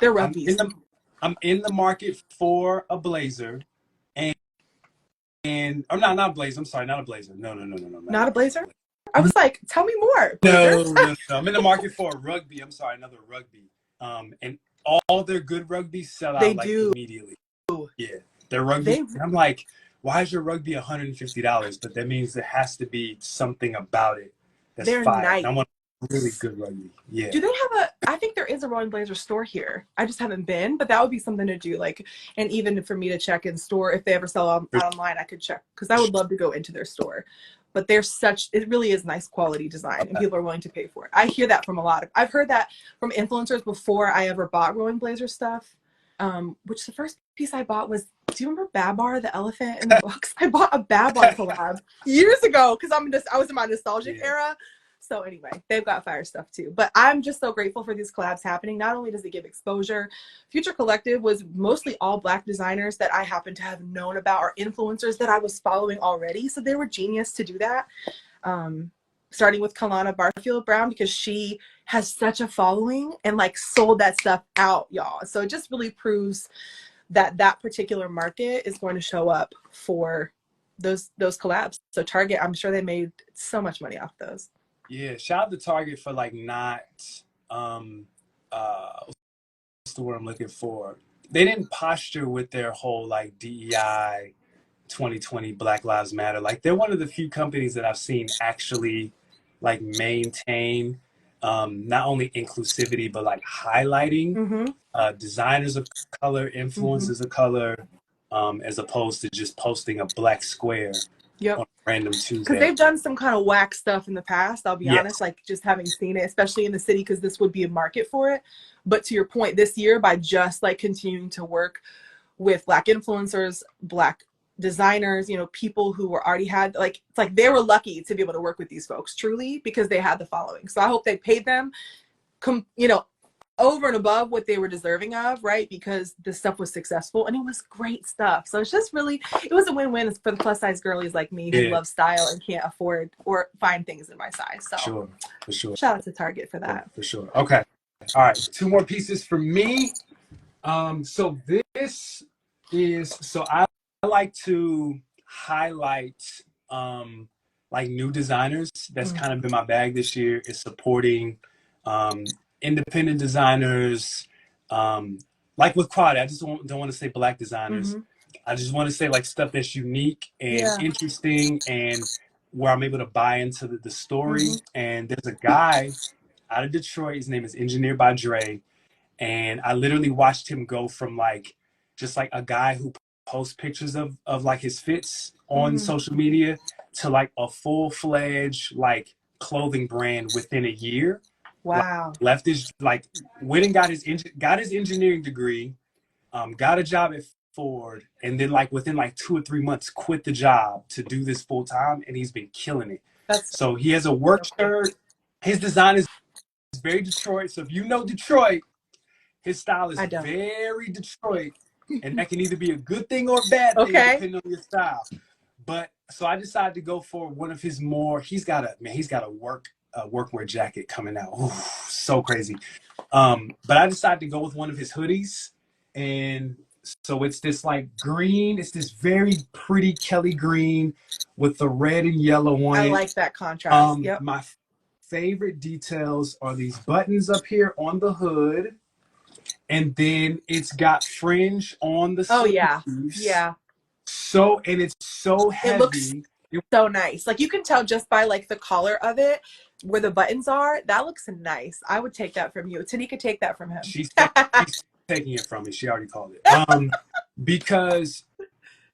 they're rugbies. I'm in the market for a blazer, and I'm not a blazer. I'm sorry, not a blazer. No. Not a blazer. I was like, tell me more. No. I'm in the market for a rugby. I'm sorry, another rugby. And all their good rugbies sell out immediately. Yeah. Their rugby. I'm like, why is your rugby $150? But that means there has to be something about it that's fire. Nice. I want a really good rugby. Yeah. Do they have I think there is a Rolling Blazer store here. I just haven't been, but that would be something to do. Like, and even for me to check in store, if they ever sell out online, I could check because I would love to go into their store. But it really is nice quality design and people are willing to pay for it. I hear that from I've heard that from influencers before I ever bought Rolling Blazer stuff. Which the first piece I bought was, do you remember Babar, the elephant in the books? I bought a Babar collab years ago because I was in my nostalgic era. So anyway, they've got fire stuff too. But I'm just so grateful for these collabs happening. Not only does it give exposure, Future Collective was mostly all Black designers that I happen to have known about or influencers that I was following already. So they were genius to do that. Starting with Kalana Barfield Brown because she has such a following and like sold that stuff out, y'all. So it just really proves that particular market is going to show up for those collabs. So Target, I'm sure they made so much money off those. Yeah, shout out to Target for like not what's the word I'm looking for? They didn't posture with their whole like DEI 2020 Black Lives Matter. Like they're one of the few companies that I've seen actually like maintain not only inclusivity but like highlighting designers of color, influencers of color, as opposed to just posting a black square on a random Tuesday. Because they've done some kind of whack stuff in the past, I'll be honest, like just having seen it, especially in the city, because this would be a market for it. But to your point, this year, by just like continuing to work with Black influencers, Black designers, people who were already had, like, it's like they were lucky to be able to work with these folks truly because they had the following. So I hope they paid them, over and above what they were deserving of, right? Because the stuff was successful and it was great stuff. So it's just really, it was a win-win for the plus size girlies like me who love style and can't afford or find things in my size. So for sure. Shout out to Target for that. For sure. Okay. All right. 2 more pieces for me. So this is, so I like to highlight like new designers. That's kind of been my bag this year, is supporting independent designers, like with Quad. I just don't want to say Black designers. I just want to say like stuff that's unique and Yeah. interesting, and where I'm able to buy into the story. Hmm. And there's a guy out of Detroit. His name is Engineer by Dre, and I literally watched him go from like just like a guy who posts pictures of like his fits on Hmm. social media to like a full-fledged like clothing brand within a year. Like Wow. left his like went and got his engineering degree, got a job at Ford, and then like within like 2 or 3 months quit the job to do this full time, and he's been killing it. That's So he has a work shirt. His design is very Detroit. So if you know Detroit, his style is I don't. very Detroit, and that can either be a good thing or a bad thing Okay. depending on your style. But so I decided to go for one of his more. He's got a workwear jacket coming out. Ooh, so crazy. But I decided to go with one of his hoodies, and so it's this like green. It's this very pretty Kelly green with the red and yellow on I it. like that contrast. Yep. My favorite details are these buttons up here on the hood, and then it's got fringe on the Oh yeah. sleeves. Yeah. So, and it's so It looks heavy. so nice. Like you can tell just by like the collar of it, where the buttons are. That looks nice. I would take that from you. Tanika, take that from him. She's taking it from me. She already called it. Because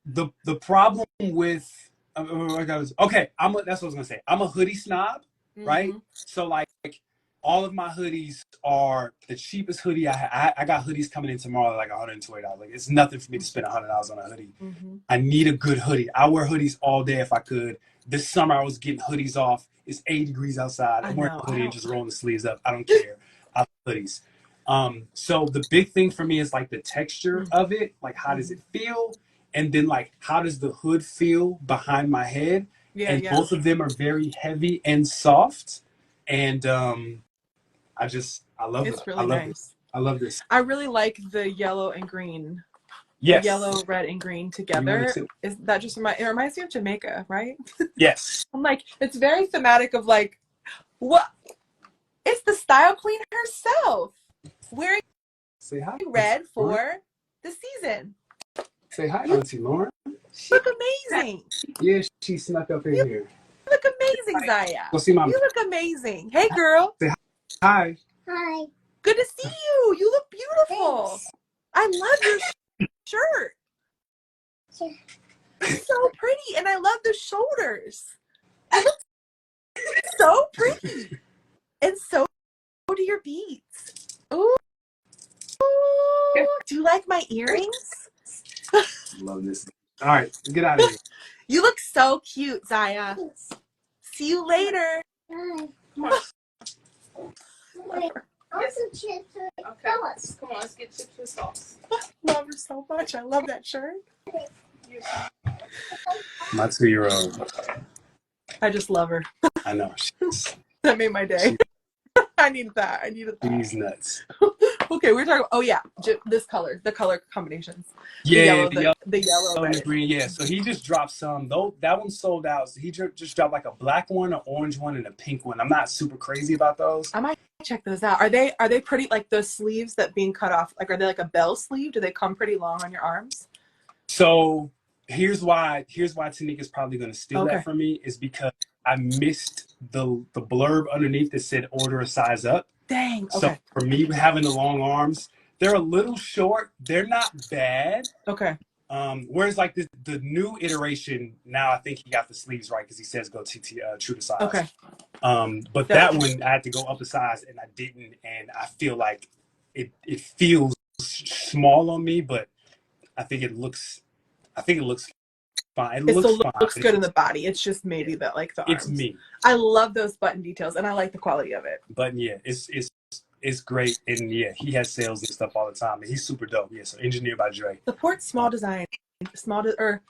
the problem with okay, that's what I was gonna say. I'm a hoodie snob, right? Mm-hmm. So like all of my hoodies are the cheapest hoodie I got hoodies coming in tomorrow like $120. Like it's nothing for me to spend $100 on a hoodie. Mm-hmm. I need a good hoodie. I wear hoodies all day if I could. This summer I was getting hoodies off. It's 80 degrees outside. I'm wearing a hoodie and just rolling the sleeves up. I don't care. I love hoodies. So the big thing for me is like the texture of it. Like how does it feel? And then like how does the hood feel behind my head? Yeah, And yeah. both of them are very heavy and soft. And I love it. It's really I love nice. it. I love this. I really like the yellow and green. Yes. The yellow, red, and green together. Is that just it reminds me of Jamaica, right? Yes. I'm like, it's very thematic of like, what? It's the style queen herself wearing Say hi. red for the season. Say hi, Auntie Lauren. You look amazing. Yeah, she snuck up in here. You look amazing, Zaya. Go see Mom. You look amazing. Hey, girl. Say hi. Hi. Good to see you. You look beautiful. Thanks. I love your shirt. Sure. It's so pretty, and I love the shoulders. It looks so pretty. And so do your beads. Ooh. Do you like my earrings? Love this. All right, get out of here. You look so cute, Zaya. Thanks. See you later. Bye. Come on. Wait. Also chips. Okay. Come on, let's get chips and sauce. Love her so much. I love that shirt. My 2-year-old. I just love her. I know. That made my day. I needed that. I needed that. She's nuts. Okay, we're talking. Oh yeah, this color, the color combinations. Yeah, the yellow, and red. green. Yeah, so he just dropped some. Though that one sold out. So he just dropped like a black one, an orange one, and a pink one. I'm not super crazy about those. I might check those out. Are they pretty? Like the sleeves that being cut off. Like are they like a bell sleeve? Do they come pretty long on your arms? So here's why Tanika's probably going to steal that from me is because I missed the blurb underneath that said order a size up. Dang. Okay. So for me having the long arms, they're a little short. They're not bad. Okay. Whereas like the new iteration now, I think he got the sleeves right because he says go true to size. Okay. But that one I had to go up a size and I didn't, and I feel like it feels small on me, but I think it looks fine. It looks good in the body. It's just maybe that like the arms. It's me. I love those button details and I like the quality of it. But yeah, it's great, and yeah, he has sales and stuff all the time, and he's super dope. Yeah, so Engineer by Dre. Support small design, or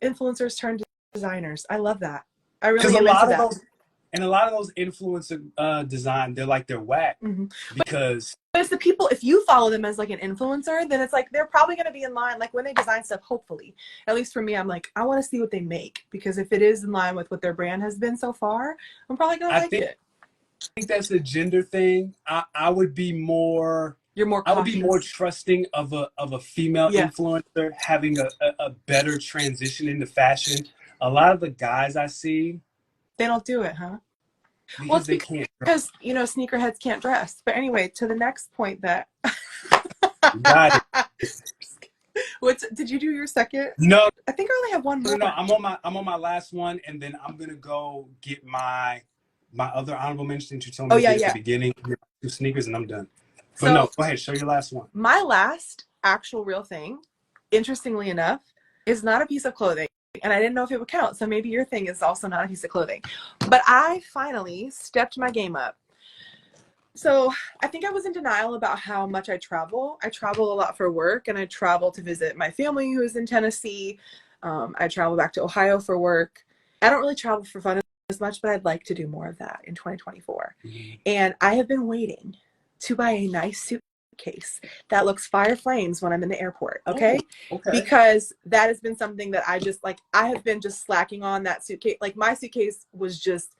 influencers turned designers. I love that. I really am into that. And a lot of those influencer design, they're whack because but it's the people. If you follow them as like an influencer, then it's like they're probably going to be in line. Like when they design stuff, hopefully, at least for me, I'm like I want to see what they make because if it is in line with what their brand has been so far, I'm probably going to like it. I think that's a gender thing. I would be more You're more I would be cautious. more trusting of a female Yeah. influencer having a better transition into fashion. A lot of the guys I see, They don't do it, huh? Well, because it's they can't. because sneakerheads can't dress. But anyway, to the next point that Got it. did you do your second? No, I think I only have one more. no. I'm on my last one, and then I'm gonna go get my other honorable mention that you told me Oh to yeah, get at yeah. the beginning. Two sneakers, and I'm done. But So no, go ahead. Show your last one. my last actual real thing, interestingly enough, is not a piece of clothing. And I didn't know if it would count. So maybe your thing is also not a piece of clothing. But I finally stepped my game up. So I think I was in denial about how much I travel. I travel a lot for work, and I travel to visit my family who's in Tennessee. I travel back to Ohio for work. I don't really travel for fun as much, but I'd like to do more of that in 2024. Mm-hmm. And I have been waiting to buy a nice suitcase that looks fire flames when I'm in the airport. Okay. Oh, okay. Because that has been something that I have been just slacking on that suitcase. Like my suitcase was just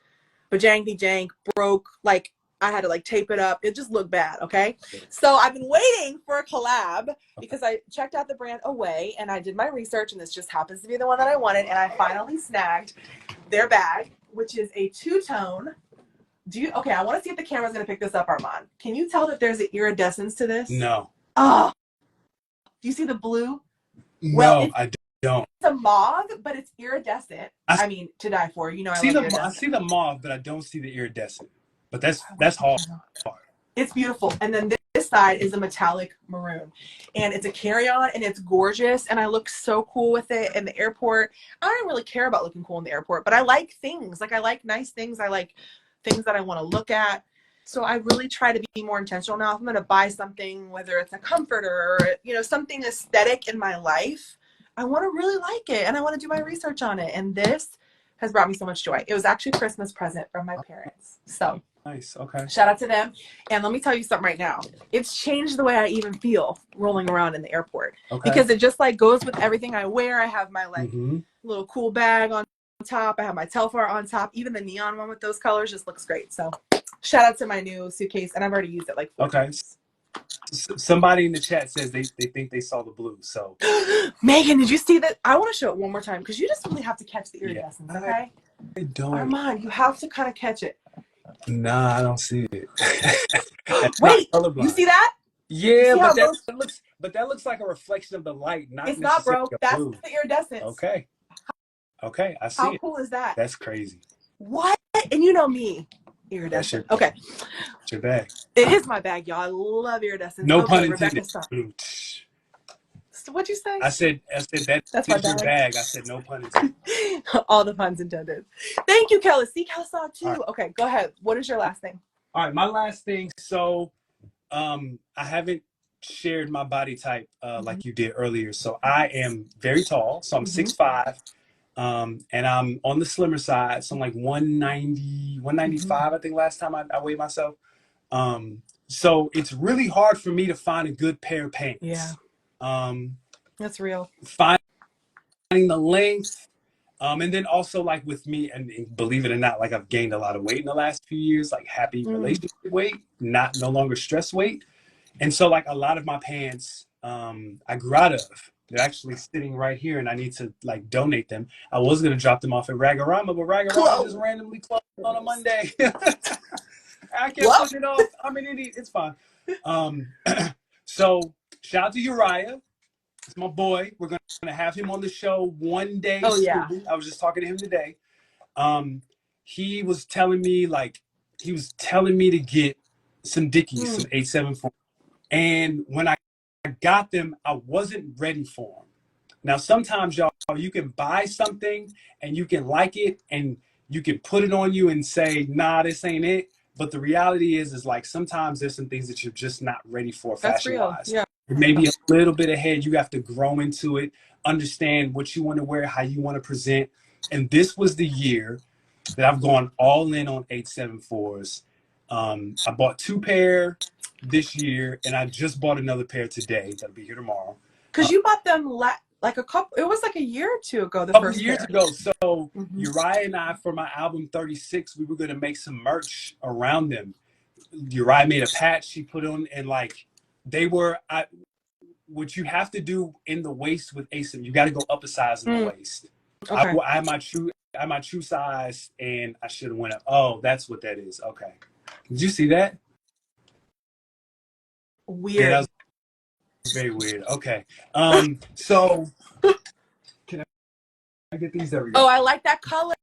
bajanky jank, broke. Like I had to like tape it up. It just looked bad. Okay. So I've been waiting for a collab because I checked out the brand Away and I did my research, and this just happens to be the one that I wanted. And I finally snagged their bag, which is a two-tone. Okay, I want to see if the camera's going to pick this up, Armand. Can you tell that there's an iridescence to this? No. Oh, do you see the blue? No, well, I don't. It's a mauve, but it's iridescent. I mean, to die for. I love iridescent. I see the mauve, but I don't see the iridescent. But that's hard. It's beautiful. And then this side is a metallic maroon. And it's a carry-on, and it's gorgeous. And I look so cool with it in the airport. I don't really care about looking cool in the airport, but I like things. Like, I like nice things. I like things that I want to look at. So I really try to be more intentional now. If I'm going to buy something, whether it's a comforter or, something aesthetic in my life, I want to really like it, and I want to do my research on it. And this has brought me so much joy. It was actually a Christmas present from my parents. So nice. Okay. Shout out to them. And let me tell you something right now. It's changed the way I even feel rolling around in the airport. Okay. Because it just like goes with everything I wear. I have my little cool bag on top. I have my Telfar on top. Even the neon one with those colors just looks great. So shout out to my new suitcase. And I've already used it like 4 times. Somebody in the chat says they think they saw the blue. So Megan, did you see that? I want to show it one more time because you just really have to catch the iridescence, okay? I don't. Armand, you have to kind of catch it. Nah, I don't see it. Wait, you see that? Yeah, but that looks like a reflection of the light, not it's not, bro. That's blue. The iridescence. Okay, I see. How cool is that? That's crazy. What? And you know me, iridescent. Okay. It's your bag. It is my bag, y'all. I love iridescent. No pun intended. So what'd you say? I said that's your bag. I said no pun intended. All the puns intended. Thank you, Kelly. See, Kelly saw it too. Right. Okay, go ahead. What is your last thing? All right, my last thing. So, I haven't shared my body type like you did earlier. So I am very tall. So I'm 6'5", and I'm on the slimmer side. So I'm like 190, 195. I think last time I weighed myself. So it's really hard for me to find a good pair of pants. Yeah. That's real. Finding the length. And then also like with me, and believe it or not, like I've gained a lot of weight in the last few years, like happy relationship weight, no longer stress weight. And so like a lot of my pants, I grew out of. They're actually sitting right here, and I need to like donate them. I was going to drop them off at Ragarama, but Ragarama just randomly closed on a Monday. I can't push it off. I'm an idiot. It's fine. So shout out to Uriah. It's my boy. We're going to have him on the show one day. Oh, yeah. I was just talking to him today. He was telling me to get some Dickies, some 874. And when I got them, I wasn't ready for them. Now, sometimes, y'all, you can buy something and you can like it and you can put it on you and say, nah, this ain't it. But the reality is like sometimes there's some things that you're just not ready for fashion-wise. Yeah. Maybe a little bit ahead. You have to grow into it, understand what you want to wear, how you want to present. And this was the year that I've gone all in on 874s. I bought 2 pair this year, and I just bought another pair today. That'll be here tomorrow. Because you bought them it was like a year or two ago. A couple years ago. So Uriah and I, for my album 36, we were going to make some merch around them. Uriah made a patch she put on, and like they were, what you have to do in the waist with ASIM, you got to go up a size in the waist. Okay. I had my true size, and I should have went up. Oh, that's what that is. Okay. Did you see that? Yeah, Weird. that was very weird. Okay. So can I get these? There we Oh, go. I like that color.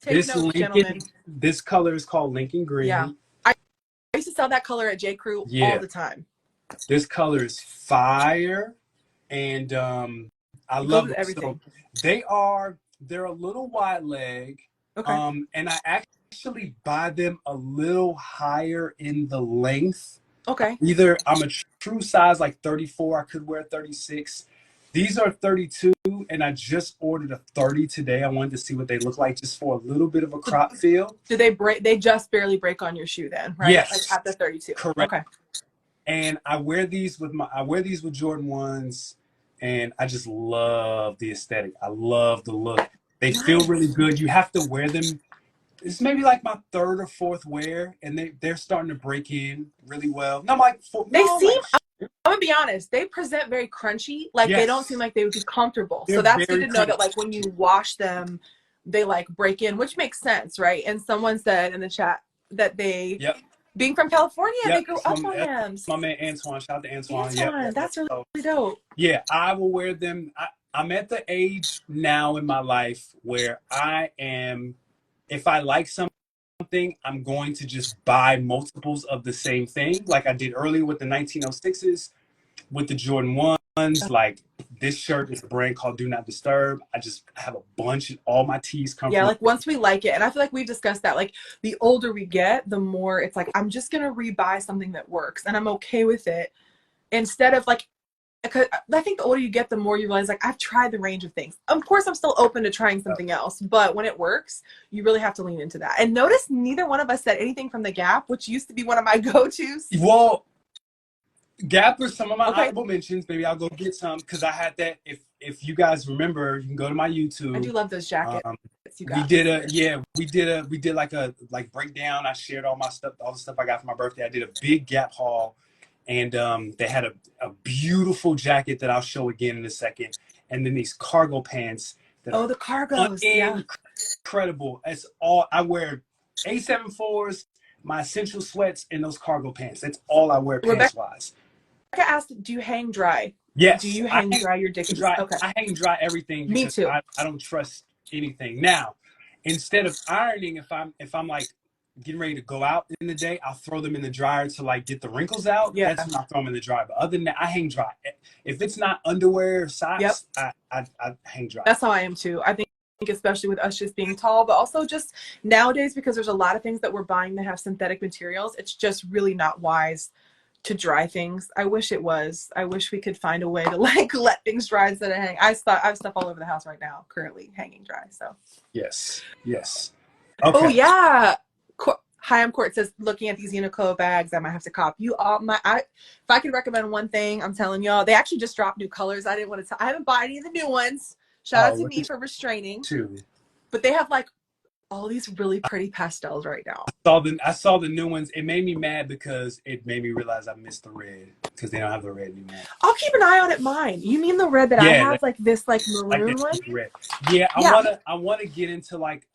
Take notes, gentlemen. This color is called Lincoln Green. Yeah. I used to sell that color at J. Crew all the time. This color is fire, and I love them. Everything. So they're a little wide leg. Okay. And I actually buy them a little higher in the length. Okay. Either I'm a true size like 34, I could wear 36. These are 32, and I just ordered a 30 today. I wanted to see what they look like just for a little bit of a crop feel. Do they break? They just barely break on your shoe then, right? Yes. Like at the 32. Correct. Okay. And I wear these with Jordan 1s, and I just love the aesthetic. I love the look. They feel really good. You have to wear them. It's maybe like my third or fourth wear, and they're starting to break in really well. No, I'm like, I'm gonna be honest, they present very crunchy. Like they don't seem like they would be comfortable. So that's good to know that like when you wash them, they like break in, which makes sense, right? And someone said in the chat that they being from California, they grew up on them. My man Antoine, shout out to Antoine. That's really dope. Yeah, I will wear them. I'm at the age now in my life where I am, if I like something, I'm going to just buy multiples of the same thing, like I did earlier with the 1906s, with the Jordan 1s. Like this shirt is a brand called Do Not Disturb. I just have a bunch, and all my tees come from. Like once we like it, and I feel like we've discussed that, like the older we get, the more it's like, I'm just going to rebuy something that works, and I'm okay with it. Instead of like, I think the older you get, the more you realize, like, I've tried the range of things. Of course, I'm still open to trying something else, but when it works, you really have to lean into that. And notice neither one of us said anything from the Gap, which used to be one of my go-tos. Well, Gap are some of my honorable mentions. Maybe I'll go get some, because I had that. If you guys remember, you can go to my YouTube. I do love those jackets. We did like breakdown. I shared all my stuff, all the stuff I got for my birthday. I did a big Gap haul. And they had a beautiful jacket that I'll show again in a second. And then these cargo pants. The cargos. Incredible. It's all I wear. A74s, my essential sweats, and those cargo pants. That's all I wear pants-wise. Rebecca asked, do you hang dry? Yes. Do you hang dry your Dickies? Okay. I hang dry everything. Me too. I don't trust anything. Now, instead of ironing, if I'm like getting ready to go out in the day, I'll throw them in the dryer to like get the wrinkles out. That's when I throw them in the dryer. But other than that, I hang dry. If it's not underwear or socks, I hang dry. That's how I am too. I think especially with us just being tall, but also just nowadays, because there's a lot of things that we're buying that have synthetic materials, it's just really not wise to dry things. I wish it was. I wish we could find a way to like let things dry instead of hang. I have stuff all over the house right now, currently hanging dry. So yes. Okay. Oh yeah. Hi, I'm Court says, looking at these Uniqlo bags, I might have to cop you all if I could recommend one thing, I'm telling y'all, they actually just dropped new colors. I didn't want to I haven't bought any of the new ones. Shout out to me for restraining. But they have like all these really pretty pastels right now. I saw the new ones. It made me mad because it made me realize I missed the red, because they don't have the red anymore. I'll keep an eye on it. Mine. You mean the red that I have, like this like maroon one? Red. Yeah, I wanna get into like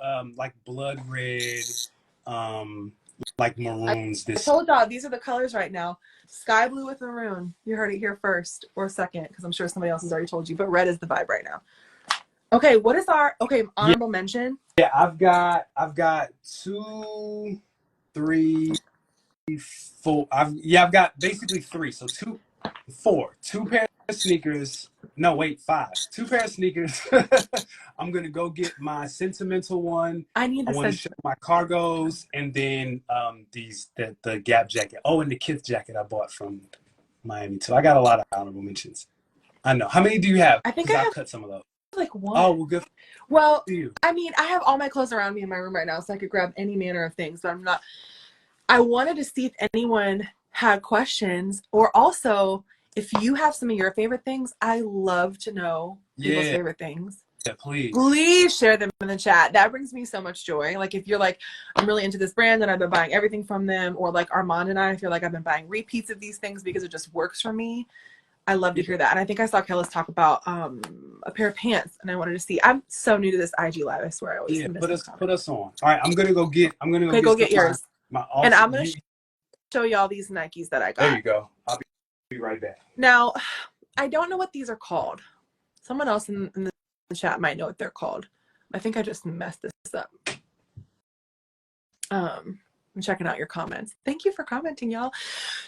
blood red, like maroons. I told y'all these are the colors right now. Sky blue with maroon. You heard it here first or second, because I'm sure somebody else has already told you, but red is the vibe right now. Okay, what is our honorable mention? Yeah, I've got 2, 3, 4. I've got basically 3. So 4. 2 pair of sneakers. No, wait, 5. 2 pair of sneakers. I'm gonna go get my sentimental one. I want to show my cargos, and then the Gap jacket. Oh, and the Kith jacket I bought from Miami too. I got a lot of honorable mentions. I know. How many do you have? I think I've cut some of those. Like one. Oh, well, good. Well, I mean, I have all my clothes around me in my room right now, so I could grab any manner of things, but I'm not. I wanted to see if anyone had questions, or also if you have some of your favorite things. I love to know people's favorite things. Yeah, please. Please share them in the chat. That brings me so much joy. Like if you're like, I'm really into this brand and I've been buying everything from them, or like Armand and I feel like I've been buying repeats of these things because it just works for me. I love to hear that. And I think I saw Kellis talk about a pair of pants, and I wanted to see. I'm so new to this IG live. I swear I always miss them. Put us on. All right, I'm gonna go get Okay, go get yours. my And awesome. I'm gonna show y'all these Nikes that I got. There you go. I'll be right back. Now, I don't know what these are called. Someone else in the chat might know what they're called. I think I just messed this up. I'm checking out your comments. Thank you for commenting, y'all.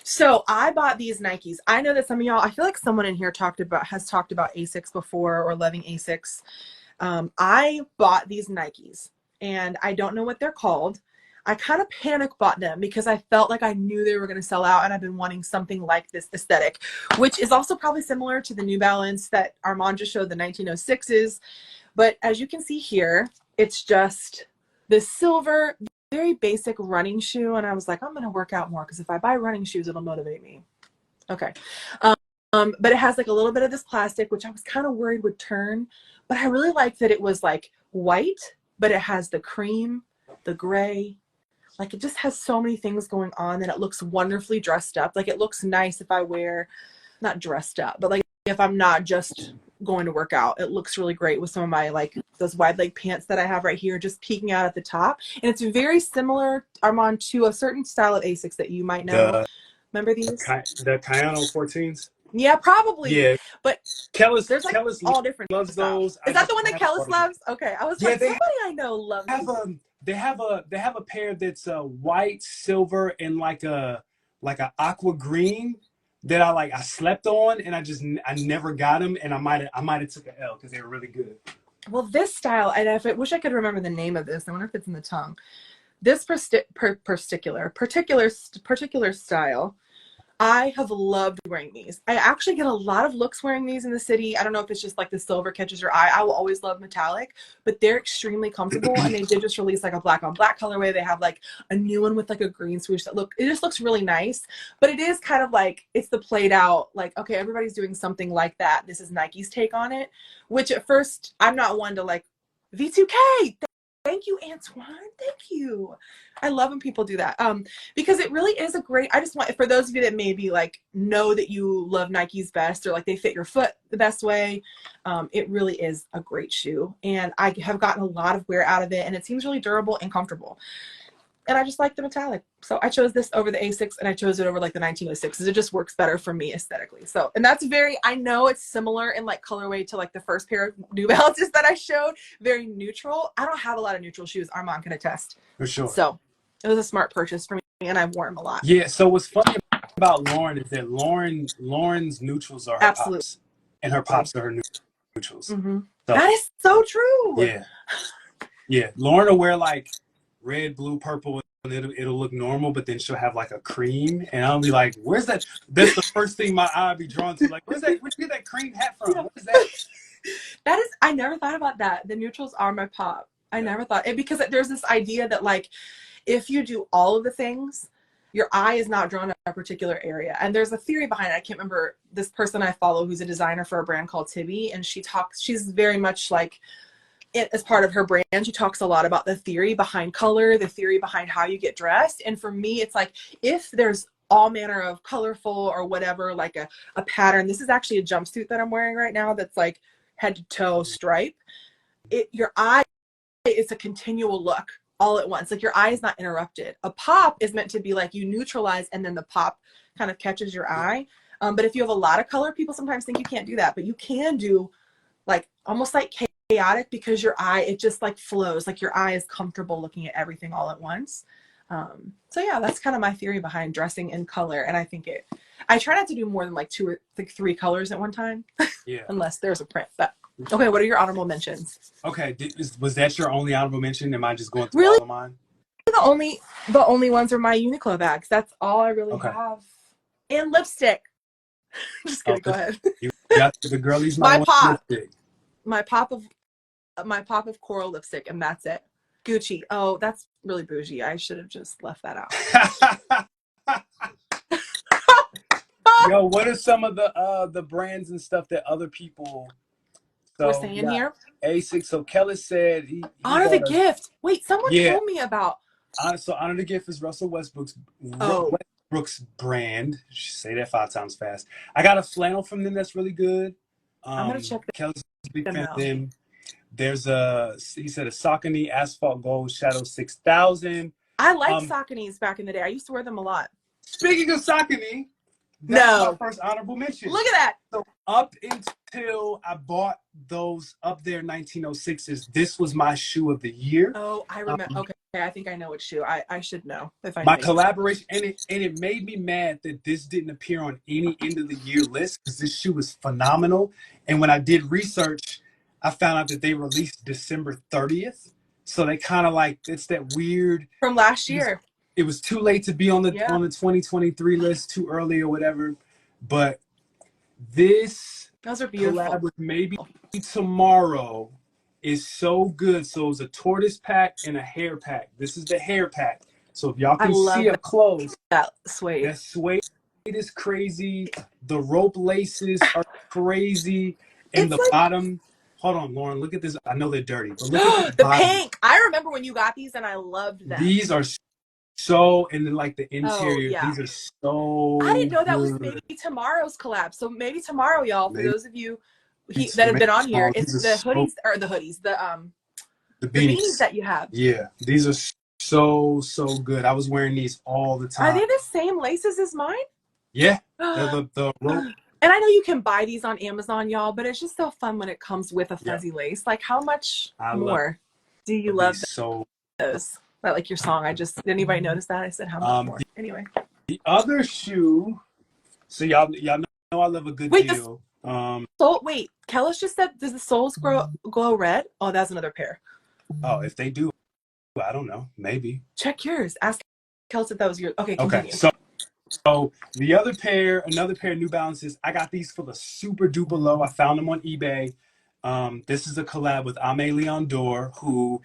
So I bought these Nikes. I know that some of y'all, I feel like someone in here has talked about Asics before, or loving Asics. I bought these Nikes and I don't know what they're called. I kind of panic bought them because I felt like I knew they were going to sell out, and I've been wanting something like this aesthetic, which is also probably similar to the New Balance that Armand just showed, the 1906s. But as you can see here, it's just this silver, very basic running shoe. And I was like, I'm going to work out more because if I buy running shoes, it'll motivate me. Okay. But it has like a little bit of this plastic, which I was kind of worried would turn. But I really liked that it was like white, but it has the cream, the gray. Like it just has so many things going on, and it looks wonderfully dressed up. Like it looks nice if I wear, not dressed up, but like if I'm not just going to work out, it looks really great with some of my like those wide leg pants that I have right here, just peeking out at the top. And it's very similar, Armand, to a certain style of Asics that you might know. Remember these? The Kayano 14s? Yeah, probably. Yeah. But Kellis, there's like Kellis all different loves styles. those. Is that the one that Kellis loves? Okay. I was like, somebody I know loves these. They have a pair that's white, silver, and like a aqua green that I slept on, and I never got them, and I might have took an L because they were really good. Well, this style, and I wish I could remember the name of this. I wonder if it's in the tongue. This particular style, I have loved wearing these. I actually get a lot of looks wearing these in the city. I don't know if it's just like the silver catches your eye. I will always love metallic, but they're extremely comfortable. And they did just release like a black on black colorway. They have like a new one with like a green swoosh that it just looks really nice. But it is kind of like, it's the played out, like, okay, everybody's doing something like that. This is Nike's take on it, which at first I'm not one to like V2K. Thank you, Antoine. Thank you. I love when people do that. Because it really is a great, I just want, for those of you that maybe like know that you love Nikes best, or like they fit your foot the best way, it really is a great shoe. And I have gotten a lot of wear out of it, and it seems really durable and comfortable. And I just like the metallic. So I chose this over the Asics, and I chose it over like the 1906s. It just works better for me aesthetically. So, and that's I know it's similar in like colorway to like the first pair of New Balances that I showed. Very neutral. I don't have a lot of neutral shoes. Armand can attest. For sure. So it was a smart purchase for me, and I've worn them a lot. Yeah. So what's funny about Lauren is that Lauren's neutrals are her pops, and her pops are her neutrals. Mm-hmm. So, that is so true. Yeah. Yeah. Lauren will wear like red, blue, purple, and it'll look normal, but then she'll have like a cream, and I'll be like, where's that? That's the first thing my eye be drawn to. Like, where'd you get that cream hat from? What is that? That is, I never thought about that. The neutrals are my pop. I never thought it, because there's this idea that like, if you do all of the things, your eye is not drawn to a particular area. And there's a theory behind it. I can't remember this person I follow who's a designer for a brand called Tibby, and she's very much like, as part of her brand, she talks a lot about the theory behind color, the theory behind how you get dressed. And for me, it's like, if there's all manner of colorful or whatever, like a pattern, this is actually a jumpsuit that I'm wearing right now that's like head to toe stripe. Your eye is a continual look all at once. Like your eye is not interrupted. A pop is meant to be like you neutralize and then the pop kind of catches your eye. But if you have a lot of color, people sometimes think you can't do that, but you can do like almost like chaotic, because your eye, it just like flows, like your eye is comfortable looking at everything all at once. So yeah, that's kind of my theory behind dressing in color. And I think I try not to do more than like 2 or 3 colors at one time. Yeah. Unless there's a print. But okay, what are your honorable mentions? Okay, was that your only honorable mention? Am I just going through really all of mine? The only ones are my Uniqlo bags. That's all I really have. And lipstick. Just kidding. Go ahead. You got the girlies. My pop of coral lipstick, and that's it. Gucci. Oh, that's really bougie. I should have just left that out. Yo, what are some of the brands and stuff that other people we're So saying yeah, here. A6. So Kellis said he Honor the bought us. gift. Wait, someone Yeah. told me about. So Honor the Gift is Russell Oh, Westbrook's brand. Say that 5 times fast. I got a flannel from them that's really good. I'm gonna check Kelly's a big them fan of now. them. There's he said a Saucony Asphalt Gold Shadow 6000. I liked Sauconys back in the day. I used to wear them a lot. Speaking of Saucony, that's my No, first honorable mention. look at that. So up until I bought those Up There 1906s, this was my shoe of the year. Oh, I remember. Okay, I think I know what shoe. I should know if I My know. collaboration, and it made me mad that this didn't appear on any end of the year list because this shoe is phenomenal. And when I did research, I found out that they released December 30th. So they kind of like, it's that weird From last year. It was too late to be on the 2023 list, too early or whatever. But this Those are beautiful. collab with Maybe Tomorrow is so good. So it was a tortoise pack and a hair pack. This is the hair pack. So if y'all can see up close, that suede. That suede is crazy. The rope laces are crazy. And the bottom, hold on, Lauren, look at this. I know they're dirty, but look at the pink. I remember when you got these and I loved them. These are so, and then like the interior, these are so I didn't know that was good. Maybe Tomorrow's collab. So Maybe Tomorrow, y'all, for those of you that have been on here, it's the hoodies, or the hoodies, the beanies that you have. Yeah, these are so good. I was wearing these all the time. Are they the same laces as mine? Yeah, the rope. And I know you can buy these on Amazon, y'all, but it's just so fun when it comes with a fuzzy lace. Like, how much more do you love those? Like your song. Did anybody notice that? I said how much more. Anyway. The other shoe, so y'all know I love a good deal. Wait, Kellis just said, does the soles glow red? Oh, that's another pair. Oh, if they do, I don't know. Maybe. Check yours. Ask Kellis if that was yours. Okay, continue. Okay, so the other pair, another pair of New Balances, I got these for the super duper low. I found them on eBay. This is a collab with Ame Leon Dor, who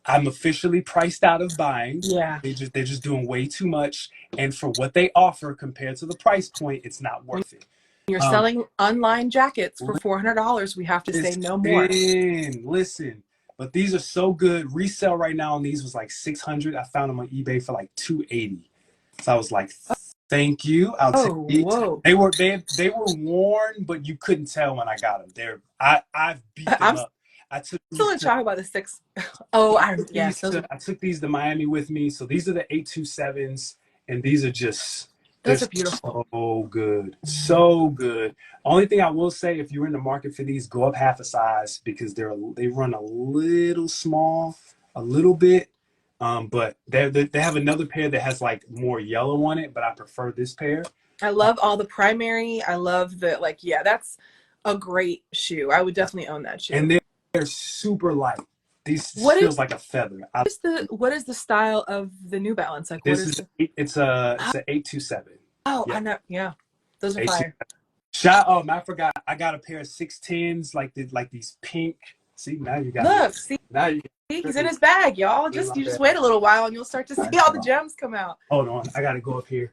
I'm officially priced out of buying. Yeah. They're just doing way too much. And for what they offer compared to the price point, it's not worth it. You're selling online jackets for $400. We have to say no more. Listen, but these are so good. Resale right now on these was like $600. I found them on eBay for like $280. So I was like, thank you. I'll take these. Whoa. They were worn, but you couldn't tell when I got them. I've beat them up. I took still in shock about the 6. Oh, I took these to Miami with me. So these are the 827s, and these are just those are beautiful. So good. So good. Only thing I will say, if you're in the market for these, go up half a size because they run a little small, a little bit. But they have another pair that has like more yellow on it, but I prefer this pair. I love all the primary. I love the that's a great shoe. I would definitely own that shoe. And they're super light. These feels like a feather. What is the style of the New Balance? Like it's a 827. Oh, yeah. I know. Yeah, those are fire. I forgot. I got a pair of 610s, like these pink. See, now you got. Look, see. Now you. He's in his bag, y'all. You just wait a little while and you'll start to see all the gems come out. Hold on, I gotta go up here.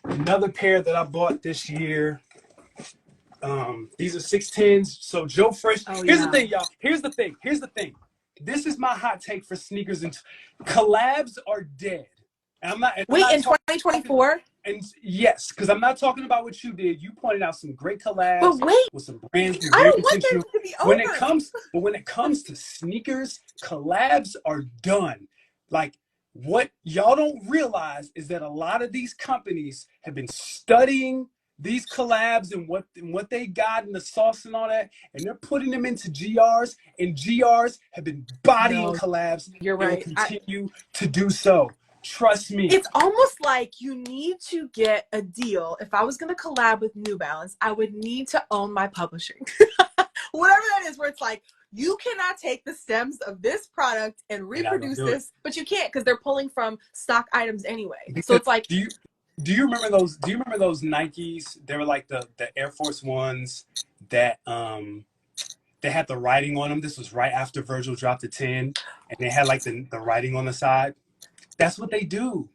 Another pair that I bought this year. These are 610s. So Joe Fresh. Here's the thing, y'all. Here's the thing. This is my hot take for sneakers, and collabs are dead. And I'm not. Wait, in 2024. And yes, because I'm not talking about what you did. You pointed out some great collabs but wait, with some brands. I don't want them to be over. When it comes to sneakers, collabs are done. Like, what y'all don't realize is that a lot of these companies have been studying these collabs and what they got in the sauce and all that, and they're putting them into GRs, and GRs have been bodying collabs. You're right. And will continue to do so. Trust me. It's almost like you need to get a deal. If I was going to collab with New Balance, I would need to own my publishing. Whatever that is, where it's like, you cannot take the stems of this product and reproduce this, but you can't because they're pulling from stock items anyway. Because so it's like, do you remember those Nikes? They were like the Air Force Ones that they had the writing on them. This was right after Virgil dropped the 10, and they had like the writing on the side. That's what they do.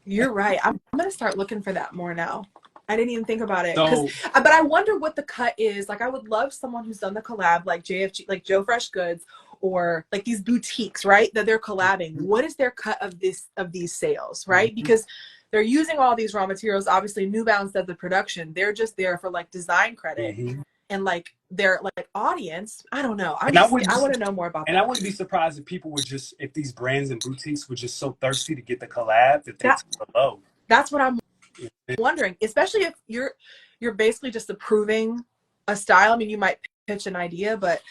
You're right. I'm going to start looking for that more now. I didn't even think about it. So But I wonder what the cut is. Like, I would love someone who's done the collab, like JFG, like Joe Fresh Goods, or like these boutiques, right? That they're collabing. What is their cut of these sales, right? Because they're using all these raw materials. Obviously, New Balance does the production. They're just there for like design credit and like their like audience. I don't know. I want to know more about and I that. wouldn't be surprised if people were just, if these brands and boutiques were just so thirsty to get the collab that they took the low. That's what I'm wondering, especially if you're basically just approving a style. I mean, you might pitch an idea, but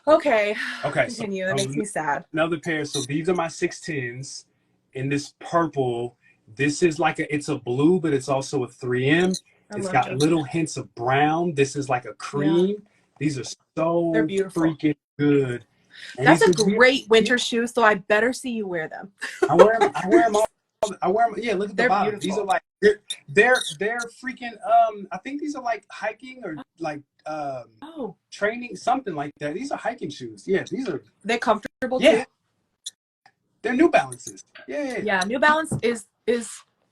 okay, continue. So that makes me sad. Another pair. So these are my 610s in this purple. This is like it's a blue, but it's also a 3M. It's got little hints of brown. This is like a cream. Yeah. These are so freaking good. And that's a great winter shoe, so I better see you wear them. I wear them all. Yeah, look at the bottom. Beautiful. These are like they're freaking I think these are like hiking or like training, something like that. These are hiking shoes. Yeah, they're comfortable too. They're New Balances. Yeah. New Balance is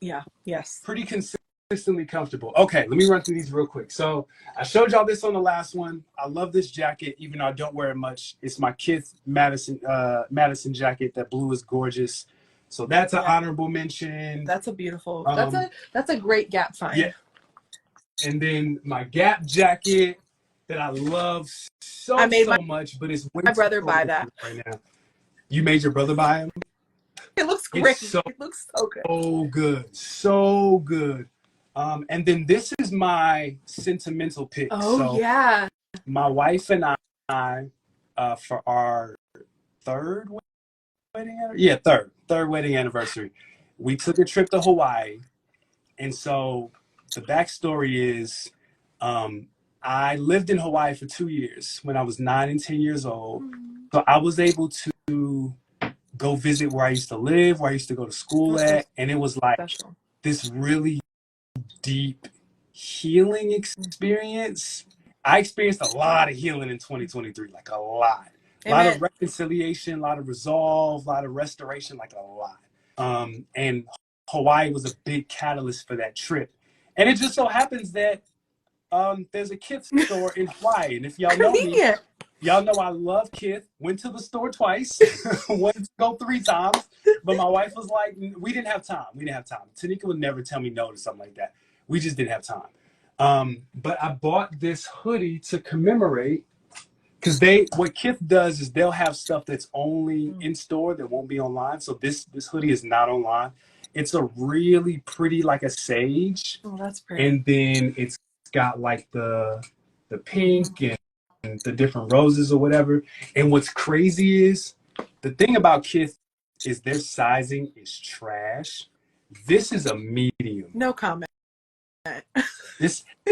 yes. Pretty consistently comfortable. Okay, let me run through these real quick. So I showed y'all this on the last one. I love this jacket, even though I don't wear it much. It's my Kith Madison jacket. That blue is gorgeous. So that's an honorable mention. That's a beautiful. That's a great Gap find. Yeah. And then my Gap jacket that I love so much, but it's my brother buy that right now. You made your brother buy him? It looks great. It looks so good. So good. So good. And then this is my sentimental pick. Oh, yeah. My wife and I, for our third wedding anniversary, we took a trip to Hawaii. And so the backstory is I lived in Hawaii for 2 years when I was 9 and 10 years old. So I was able to go visit where I used to live, where I used to go to school at. And it was like this really deep healing experience. I experienced a lot of healing in 2023, like a lot. A lot of reconciliation, a lot of resolve, a lot of restoration, like a lot. And Hawaii was a big catalyst for that trip. And it just so happens that there's a Kith store in Hawaii. And if y'all know me, y'all know I love Kith. Went to the store twice. Wanted to go 3 times. But my wife was like, we didn't have time. Tanika would never tell me no to something like that. We just didn't have time. But I bought this hoodie to commemorate, because what Kith does is they'll have stuff that's only in store that won't be online. So this hoodie is not online. It's a really pretty, like a sage. Oh, that's pretty. And then it's got like the pink and the different roses or whatever. And what's crazy is the thing about Kith is their sizing is trash. This is a medium. No comment. I've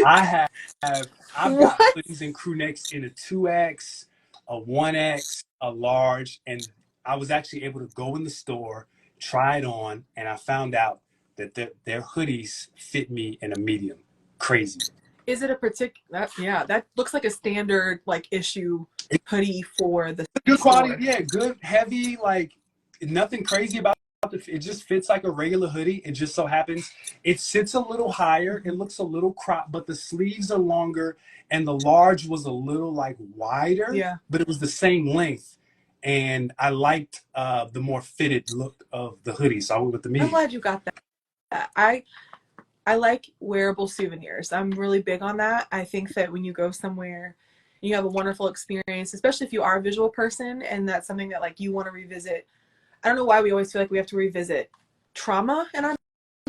got hoodies and crew necks in a 2X, a 1X, a large, and I was actually able to go in the store, try it on, and I found out that their hoodies fit me in a medium. Crazy. Is it a particular? That looks like a standard like issue hoodie for the good quality. Yeah, good, heavy, like nothing crazy about it. It just fits like a regular hoodie. It just so happens it sits a little higher. It looks a little cropped, but the sleeves are longer, and the large was a little like wider. Yeah, but it was the same length, and I liked the more fitted look of the hoodie, so I went with the medium. I'm glad you got that. I like wearable souvenirs. I'm really big on that. I think that when you go somewhere, you have a wonderful experience, especially if you are a visual person and that's something that like you want to revisit. I don't know why we always feel like we have to revisit trauma in our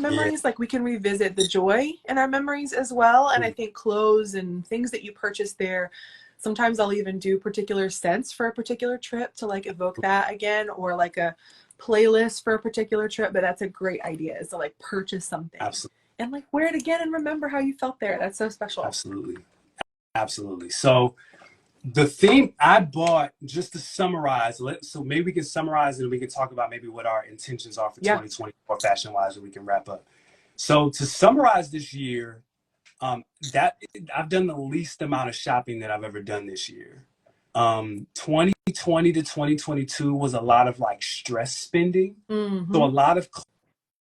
memories. Like we can revisit the joy in our memories as well. And I think clothes and things that you purchase there, sometimes I'll even do particular scents for a particular trip to like evoke that again, or like a playlist for a particular trip. But that's a great idea, is to like purchase something. Absolutely. And like wear it again and remember how you felt there. That's so special. Absolutely. So the theme I bought, just to summarize, so maybe we can summarize and we can talk about maybe what our intentions are for 2024 fashion wise, and we can wrap up. So to summarize this year, that I've done the least amount of shopping that I've ever done this year. 2020 to 2022 was a lot of like stress spending. So a lot of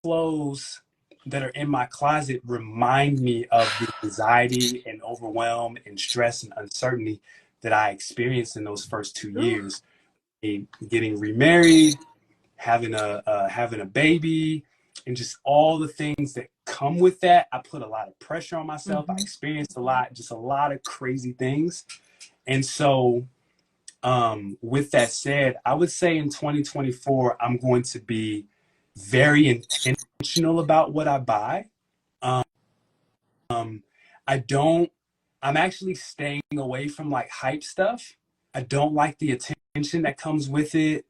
clothes that are in my closet remind me of the anxiety and overwhelm and stress and uncertainty that I experienced in those first 2 years. Getting remarried, having a baby, and just all the things that come with that. I put a lot of pressure on myself. I experienced a lot, just a lot of crazy things. And so, with that said, I would say in 2024, I'm going to be very intentional about what I buy. Um, I don't, I'm actually staying away from like hype stuff. I don't like the attention that comes with it.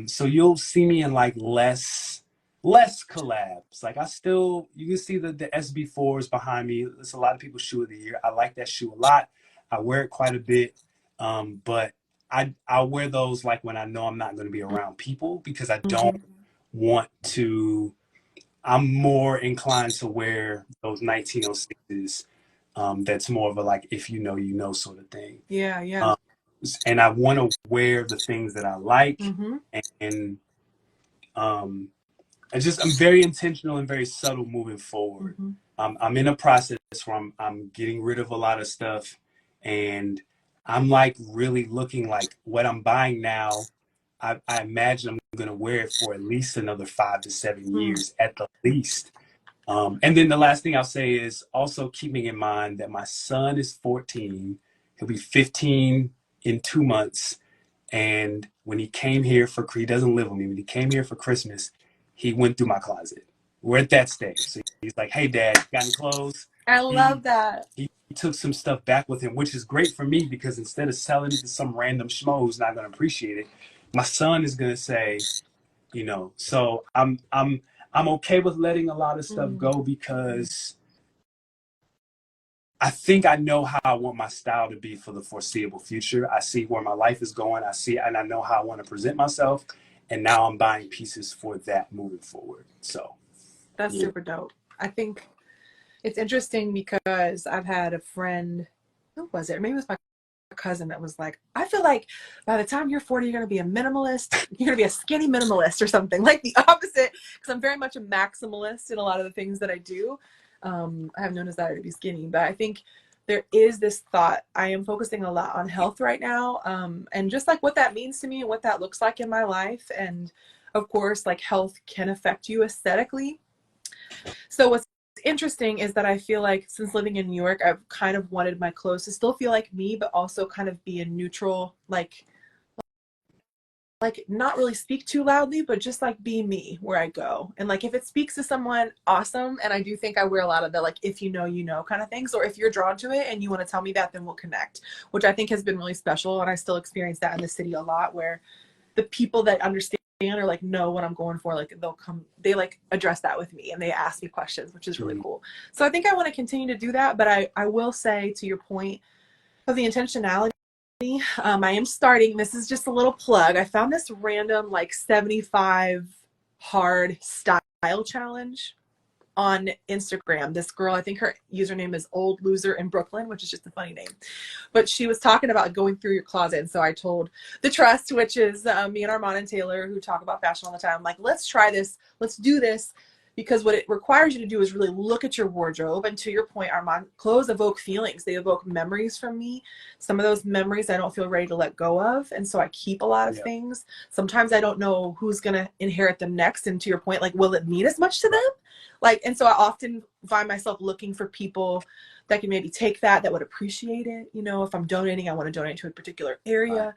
So you'll see me in like less collabs. Like I still, you can see the SB4s behind me. It's a lot of people's shoe of the year. I like that shoe a lot. I wear it quite a bit. But I'll wear those like when I know I'm not going to be around people because I don't want to. I'm more inclined to wear those 1906s. That's more of a like if you know you know sort of thing. Yeah, yeah. Um, and I want to wear the things that I like, Mm-hmm. and um, I'm very intentional and very subtle moving forward. Mm-hmm. I'm in a process where I'm getting rid of a lot of stuff, and I'm like really looking like what I'm buying now. I imagine I'm going to wear it for at least another 5 to 7 years at the least. And then the last thing I'll say is also keeping in mind that my son is 14. He'll be 15 in 2 months. And when he came here he doesn't live with me. When he came here for Christmas, he went through my closet. We're at that stage. So he's like, hey, Dad, got any clothes? I He, love that. he took some stuff back with him, which is great for me because instead of selling it to some random schmo who's not going to appreciate it, my son is going to say, so I'm okay with letting a lot of stuff go because I think I know how I want my style to be for the foreseeable future. I see where my life is going. I see, and I know how I want to present myself. And now I'm buying pieces for that moving forward. So That's yeah. super dope. I think it's interesting because I've had a friend, who was it? Maybe it was my cousin that was like, I feel like by the time you're 40, you're going to be a minimalist. You're going to be a skinny minimalist or something, like the opposite. Because I'm very much a maximalist in a lot of the things that I do. I have no desire to be skinny, but I think there is this thought. I am focusing a lot on health right now, and just like what that means to me and what that looks like in my life. And of course, like health can affect you aesthetically. So what's interesting is that I feel like since living in New York, I've kind of wanted my clothes to still feel like me, but also kind of be a neutral, like not really speak too loudly, but just like be me where I go. And like if it speaks to someone, awesome. And I do think I wear a lot of the like if you know kind of things, or if you're drawn to it and you want to tell me that, then we'll connect, which I think has been really special. And I still experience that in the city a lot, where the people that understand or like know what I'm going for, like they like address that with me and they ask me questions, which is really cool. So I think I want to continue to do that, but I will say, to your point of the intentionality, I am starting, this is just a little plug, I found this random like 75 hard style challenge on Instagram. This girl, I think her username is Old Loser in Brooklyn, which is just a funny name. But she was talking about going through your closet. And so I told the Trust, which is me and Armond and Taylor, who talk about fashion all the time, like, let's try this. Let's do this. Because what it requires you to do is really look at your wardrobe. And to your point, Armond, clothes evoke feelings. They evoke memories from me. Some of those memories I don't feel ready to let go of. And so I keep a lot of things. Sometimes I don't know who's going to inherit them next. And to your point, like, will it mean as much to them? Like, and so I often find myself looking for people that can maybe take that would appreciate it. If I'm donating, I want to donate to a particular area,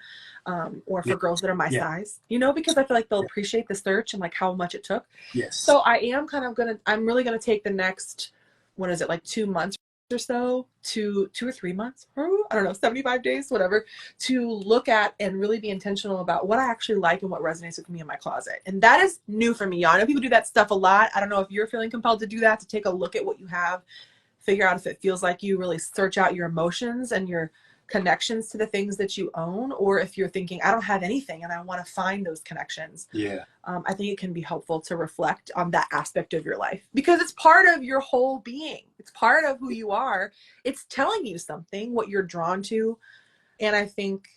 or for girls that are my size, because I feel like they'll appreciate the search and like how much it took. Yes. So I am I'm really going to take the next, what is it, like 2 months or so, to 2 or 3 months, or I don't know, 75 days, whatever, to look at and really be intentional about what I actually like and what resonates with me in my closet. And that is new for me, y'all. I know people do that stuff a lot. I don't know if you're feeling compelled to do that, to take a look at what you have, figure out if it feels like you, really search out your emotions and your connections to the things that you own, or if you're thinking, I don't have anything and I want to find those connections. I think it can be helpful to reflect on that aspect of your life, because it's part of your whole being. It's part of who you are. It's telling you something, what you're drawn to. And I think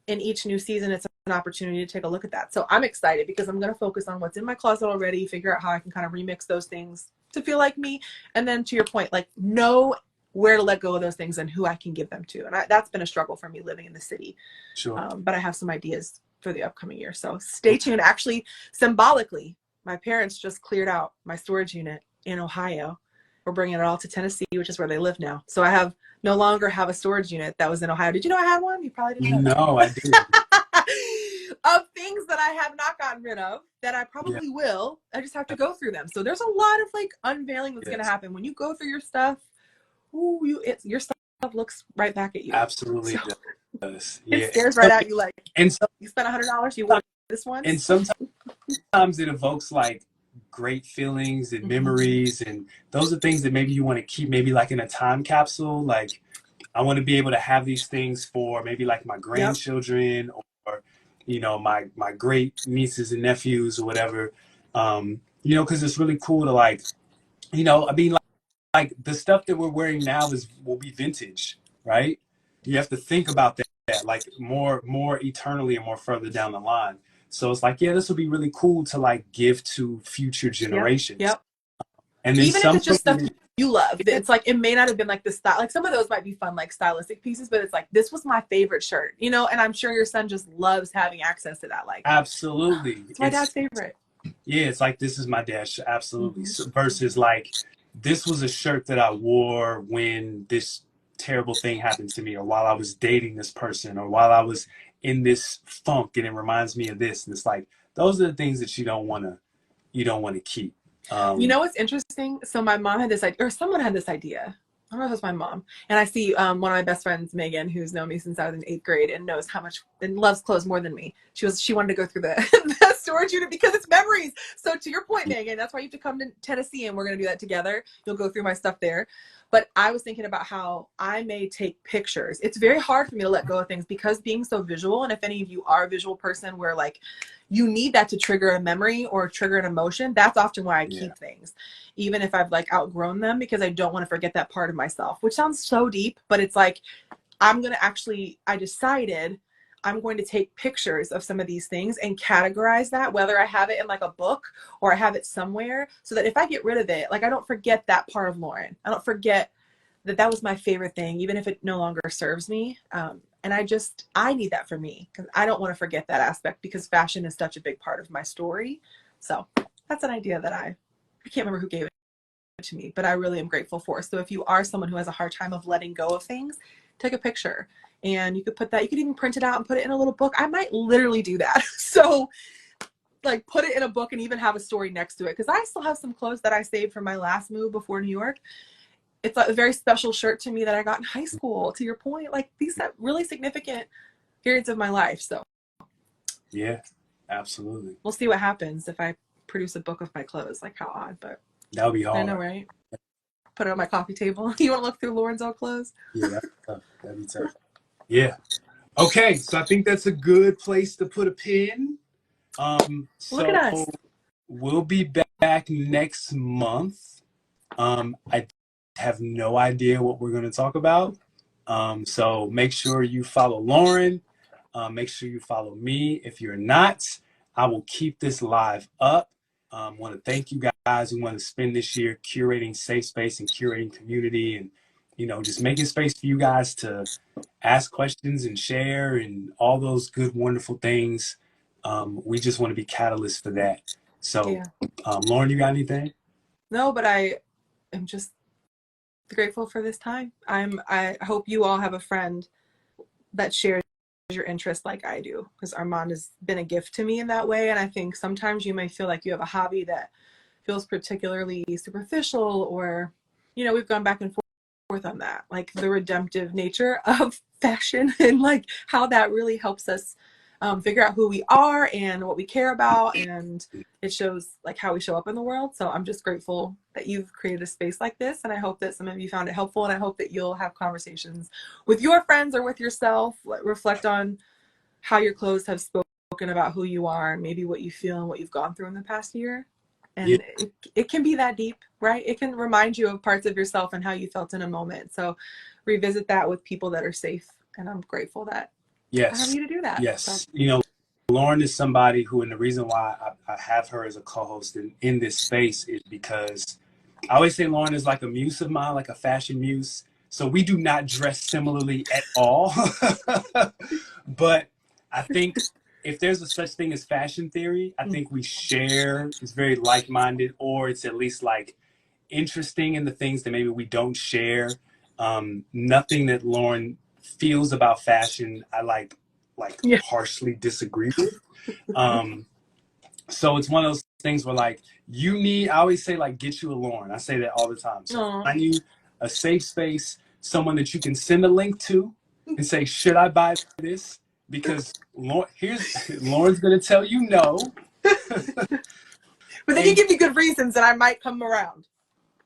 in each new season, it's an opportunity to take a look at that. So I'm excited because I'm going to focus on what's in my closet already, figure out how I can kind of remix those things to feel like me. And then to your point, like know where to let go of those things and who I can give them to. And that's been a struggle for me living in the city. Sure. But I have some ideas for the upcoming year. So stay tuned. Actually, symbolically, my parents just cleared out my storage unit in Ohio. We're bringing it all to Tennessee, which is where they live now. So I no longer have a storage unit that was in Ohio. Did you know I had one? You probably didn't know that. No, I didn't. Of things that I have not gotten rid of that I probably will. I just have to go through them. So there's a lot of like unveiling that's going to happen when you go through your stuff. Your stuff looks right back at you. Absolutely so, does. It stares right at you like, and so, you spent $100, you want this one? And sometimes it evokes like great feelings and memories, and those are things that maybe you want to keep, maybe like in a time capsule. Like I want to be able to have these things for maybe like my grandchildren or my great nieces and nephews or whatever. Because it's really cool to like, I mean, like the stuff that we're wearing now will be vintage, right? You have to think about that like more eternally and more further down the line. So it's like, this would be really cool to like give to future generations. Yep. And then even if it's just stuff you love, it's like it may not have been like the style. Like some of those might be fun, like stylistic pieces, but it's like this was my favorite shirt, and I'm sure your son just loves having access to that. Like absolutely, it's my dad's favorite. Yeah, it's like this is my dad's shirt, absolutely. So, versus like this was a shirt that I wore when this terrible thing happened to me, or while I was dating this person, or while I was in this funk, and it reminds me of this. And it's like those are the things that you don't want to keep. What's interesting? So my mom had this idea, or someone had this idea. I don't know if it was my mom. And I see one of my best friends, Megan, who's known me since I was in 8th grade and knows how much and loves clothes more than me. She wanted to go through the storage unit because it's memories. So to your point, Megan, that's why you have to come to Tennessee and we're going to do that together. You'll go through my stuff there. But I was thinking about how I may take pictures. It's very hard for me to let go of things because being so visual, and if any of you are a visual person where like you need that to trigger a memory or trigger an emotion, that's often why I keep things, even if I've like outgrown them, because I don't want to forget that part of myself, which sounds so deep, but it's like, I decided I'm going to take pictures of some of these things and categorize that, whether I have it in like a book or I have it somewhere, so that if I get rid of it, like I don't forget that part of Lauren. I don't forget that was my favorite thing, even if it no longer serves me. And I need that for me because I don't want to forget that aspect because fashion is such a big part of my story. So that's an idea that I can't remember who gave it to me, but I really am grateful for. So if you are someone who has a hard time of letting go of things, take a picture and you could you could even print it out and put it in a little book. I might literally do that. So like put it in a book and even have a story next to it. Cause I still have some clothes that I saved from my last move before New York. It's a very special shirt to me that I got in high school, to your point. Like these are really significant periods of my life. So yeah, absolutely. We'll see what happens if I produce a book of my clothes. Like how odd, but that would be hard. I know, right? Put it on my coffee table. You want to look through Lauren's old clothes? Yeah, that's tough. That'd be tough. Yeah. Okay, so I think that's a good place to put a pin. Look at us. We'll be back next month. I have no idea what we're going to talk about. So make sure you follow Lauren. Make sure you follow me. If you're not, I will keep this live up. Want to thank you guys who want to spend this year curating safe space and curating community and, just making space for you guys to ask questions and share and all those good, wonderful things. We just want to be catalysts for that. So, Lauren, you got anything? No, but I am just grateful for this time. I hope you all have a friend that shares your interest like I do, because Armond has been a gift to me in that way. And I think sometimes you may feel like you have a hobby that feels particularly superficial, or, we've gone back and forth on that, like the redemptive nature of fashion and like how that really helps us figure out who we are and what we care about, and it shows like how we show up in the world. So I'm just grateful that you've created a space like this, and I hope that some of you found it helpful, and I hope that you'll have conversations with your friends or with yourself, reflect on how your clothes have spoken about who you are and maybe what you feel and what you've gone through in the past year. And it can be that deep, right? It can remind you of parts of yourself and how you felt in a moment. So revisit that with people that are safe, and I'm grateful that I have you to do that. Yes. So. Lauren is somebody who, and the reason why I have her as a co-host in this space is because I always say Lauren is like a muse of mine, like a fashion muse. So we do not dress similarly at all. But I think if there's a such thing as fashion theory, I think we share, it's very like-minded, or it's at least like interesting in the things that maybe we don't share. Nothing that Lauren feels about fashion, I like Yeah. harshly disagree with. So it's one of those things where like I always say like get you a Lauren. I say that all the time. So Aw. find you a safe space, someone that you can send a link to and say, should I buy this? Because Lauren's gonna tell you no. But then you give me good reasons and I might come around.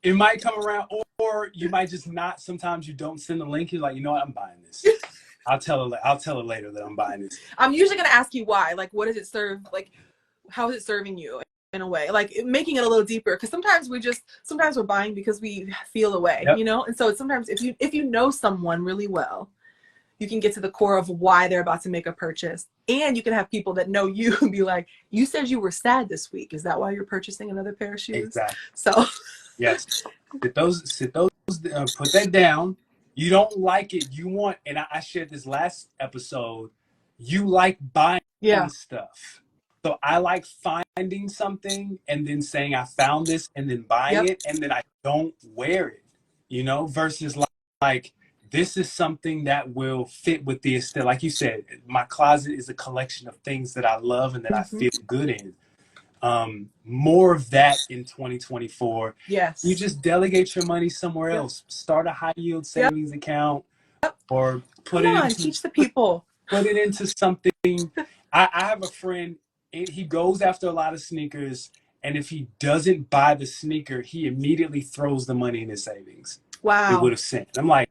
It might come around, or you might just not. Sometimes you don't send the link. You're like, you know what, I'm buying this. I'll tell her later that I'm buying this. I'm usually going to ask you why. Like, what does it serve? Like, how is it serving you in a way? Like, making it a little deeper. Because sometimes we're buying because we feel a way, Yep. you know? And so it's sometimes if you know someone really well, you can get to the core of why they're about to make a purchase. And you can have people that know you and be like, you said you were sad this week. Is that why you're purchasing another pair of shoes? Exactly. So yes, put that down. You don't like it. You want, and I shared this last episode. You like buying stuff. So I like finding something and then saying I found this and then buying it and then I don't wear it, you know, versus like this is something that will fit with the aesthetic. Like you said, my closet is a collection of things that I love and that I feel good in. More of that in 2024. Yes. You just delegate your money somewhere else. Start a high yield savings account or teach the people. Put it into something. I have a friend, he goes after a lot of sneakers, and if he doesn't buy the sneaker, he immediately throws the money in his savings. Wow. It would have sent. I'm like,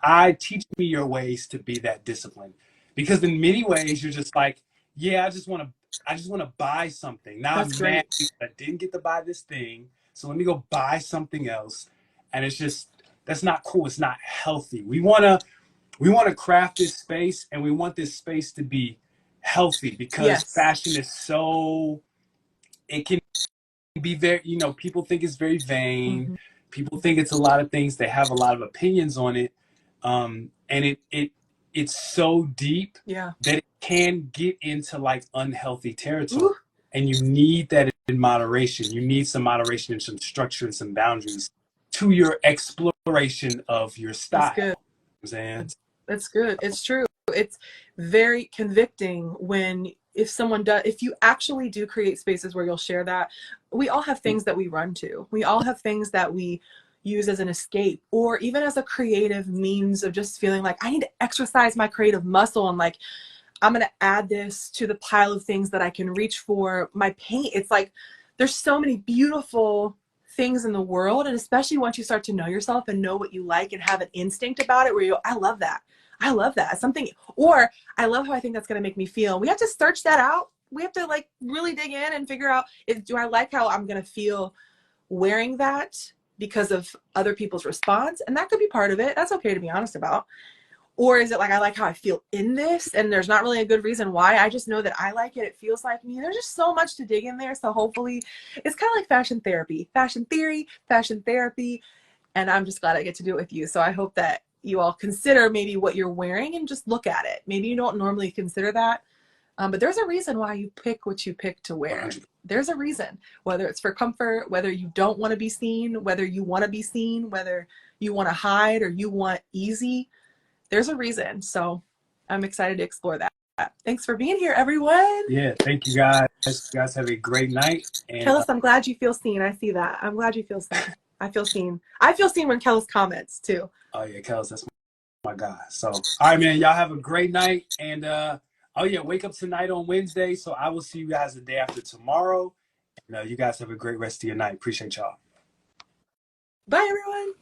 I teach me your ways to be that disciplined. Because in many ways, you're just like, yeah, I just want to buy something. Now I'm mad because I didn't get to buy this thing, so let me go buy something else. And it's just, that's not cool. It's not healthy. We want to craft this space, and we want this space to be healthy because fashion is so, it can be very, you know, people think it's very vain. People think it's a lot of things. They have a lot of opinions on it. And it's so deep that it can get into like unhealthy territory. And you need that in moderation. You need some moderation and some structure and some boundaries to your exploration of your style. That's good. You know what I'm saying? That's good. It's true. It's very convicting when if you actually do create spaces where you'll share that. We all have things that we run to. We all have things that we use as an escape or even as a creative means of just feeling like I need to exercise my creative muscle and like I'm going to add this to the pile of things that I can reach for. My paint, it's like there's so many beautiful things in the world, and especially once you start to know yourself and know what you like and have an instinct about it where you go, I love that. Something, or I love how I think that's going to make me feel. We have to search that out. We have to like really dig in and figure out, do I like how I'm going to feel wearing that because of other people's response? And that could be part of it. That's okay to be honest about. Or is it like, I like how I feel in this and there's not really a good reason why. I just know that I like it. It feels like me. There's just so much to dig in there. So hopefully it's kind of like fashion therapy, fashion theory, fashion therapy. And I'm just glad I get to do it with you. So I hope that you all consider maybe what you're wearing and just look at it. Maybe you don't normally consider that. But there's a reason why you pick what you pick to wear. There's a reason, whether it's for comfort, whether you don't want to be seen, whether you want to be seen, whether you want to hide or you want easy. There's a reason. So I'm excited to explore that. Thanks for being here, everyone. Yeah, thank you guys. You guys have a great night. And Kellis, I'm glad you feel seen. I see that. I'm glad you feel seen. I feel seen. I feel seen when Kellis comments too. Oh yeah, Kellis, that's my guy. So all right, man, y'all have a great night. And oh yeah, wake up tonight on Wednesday. So I will see you guys the day after tomorrow. And you guys have a great rest of your night. Appreciate y'all. Bye, everyone.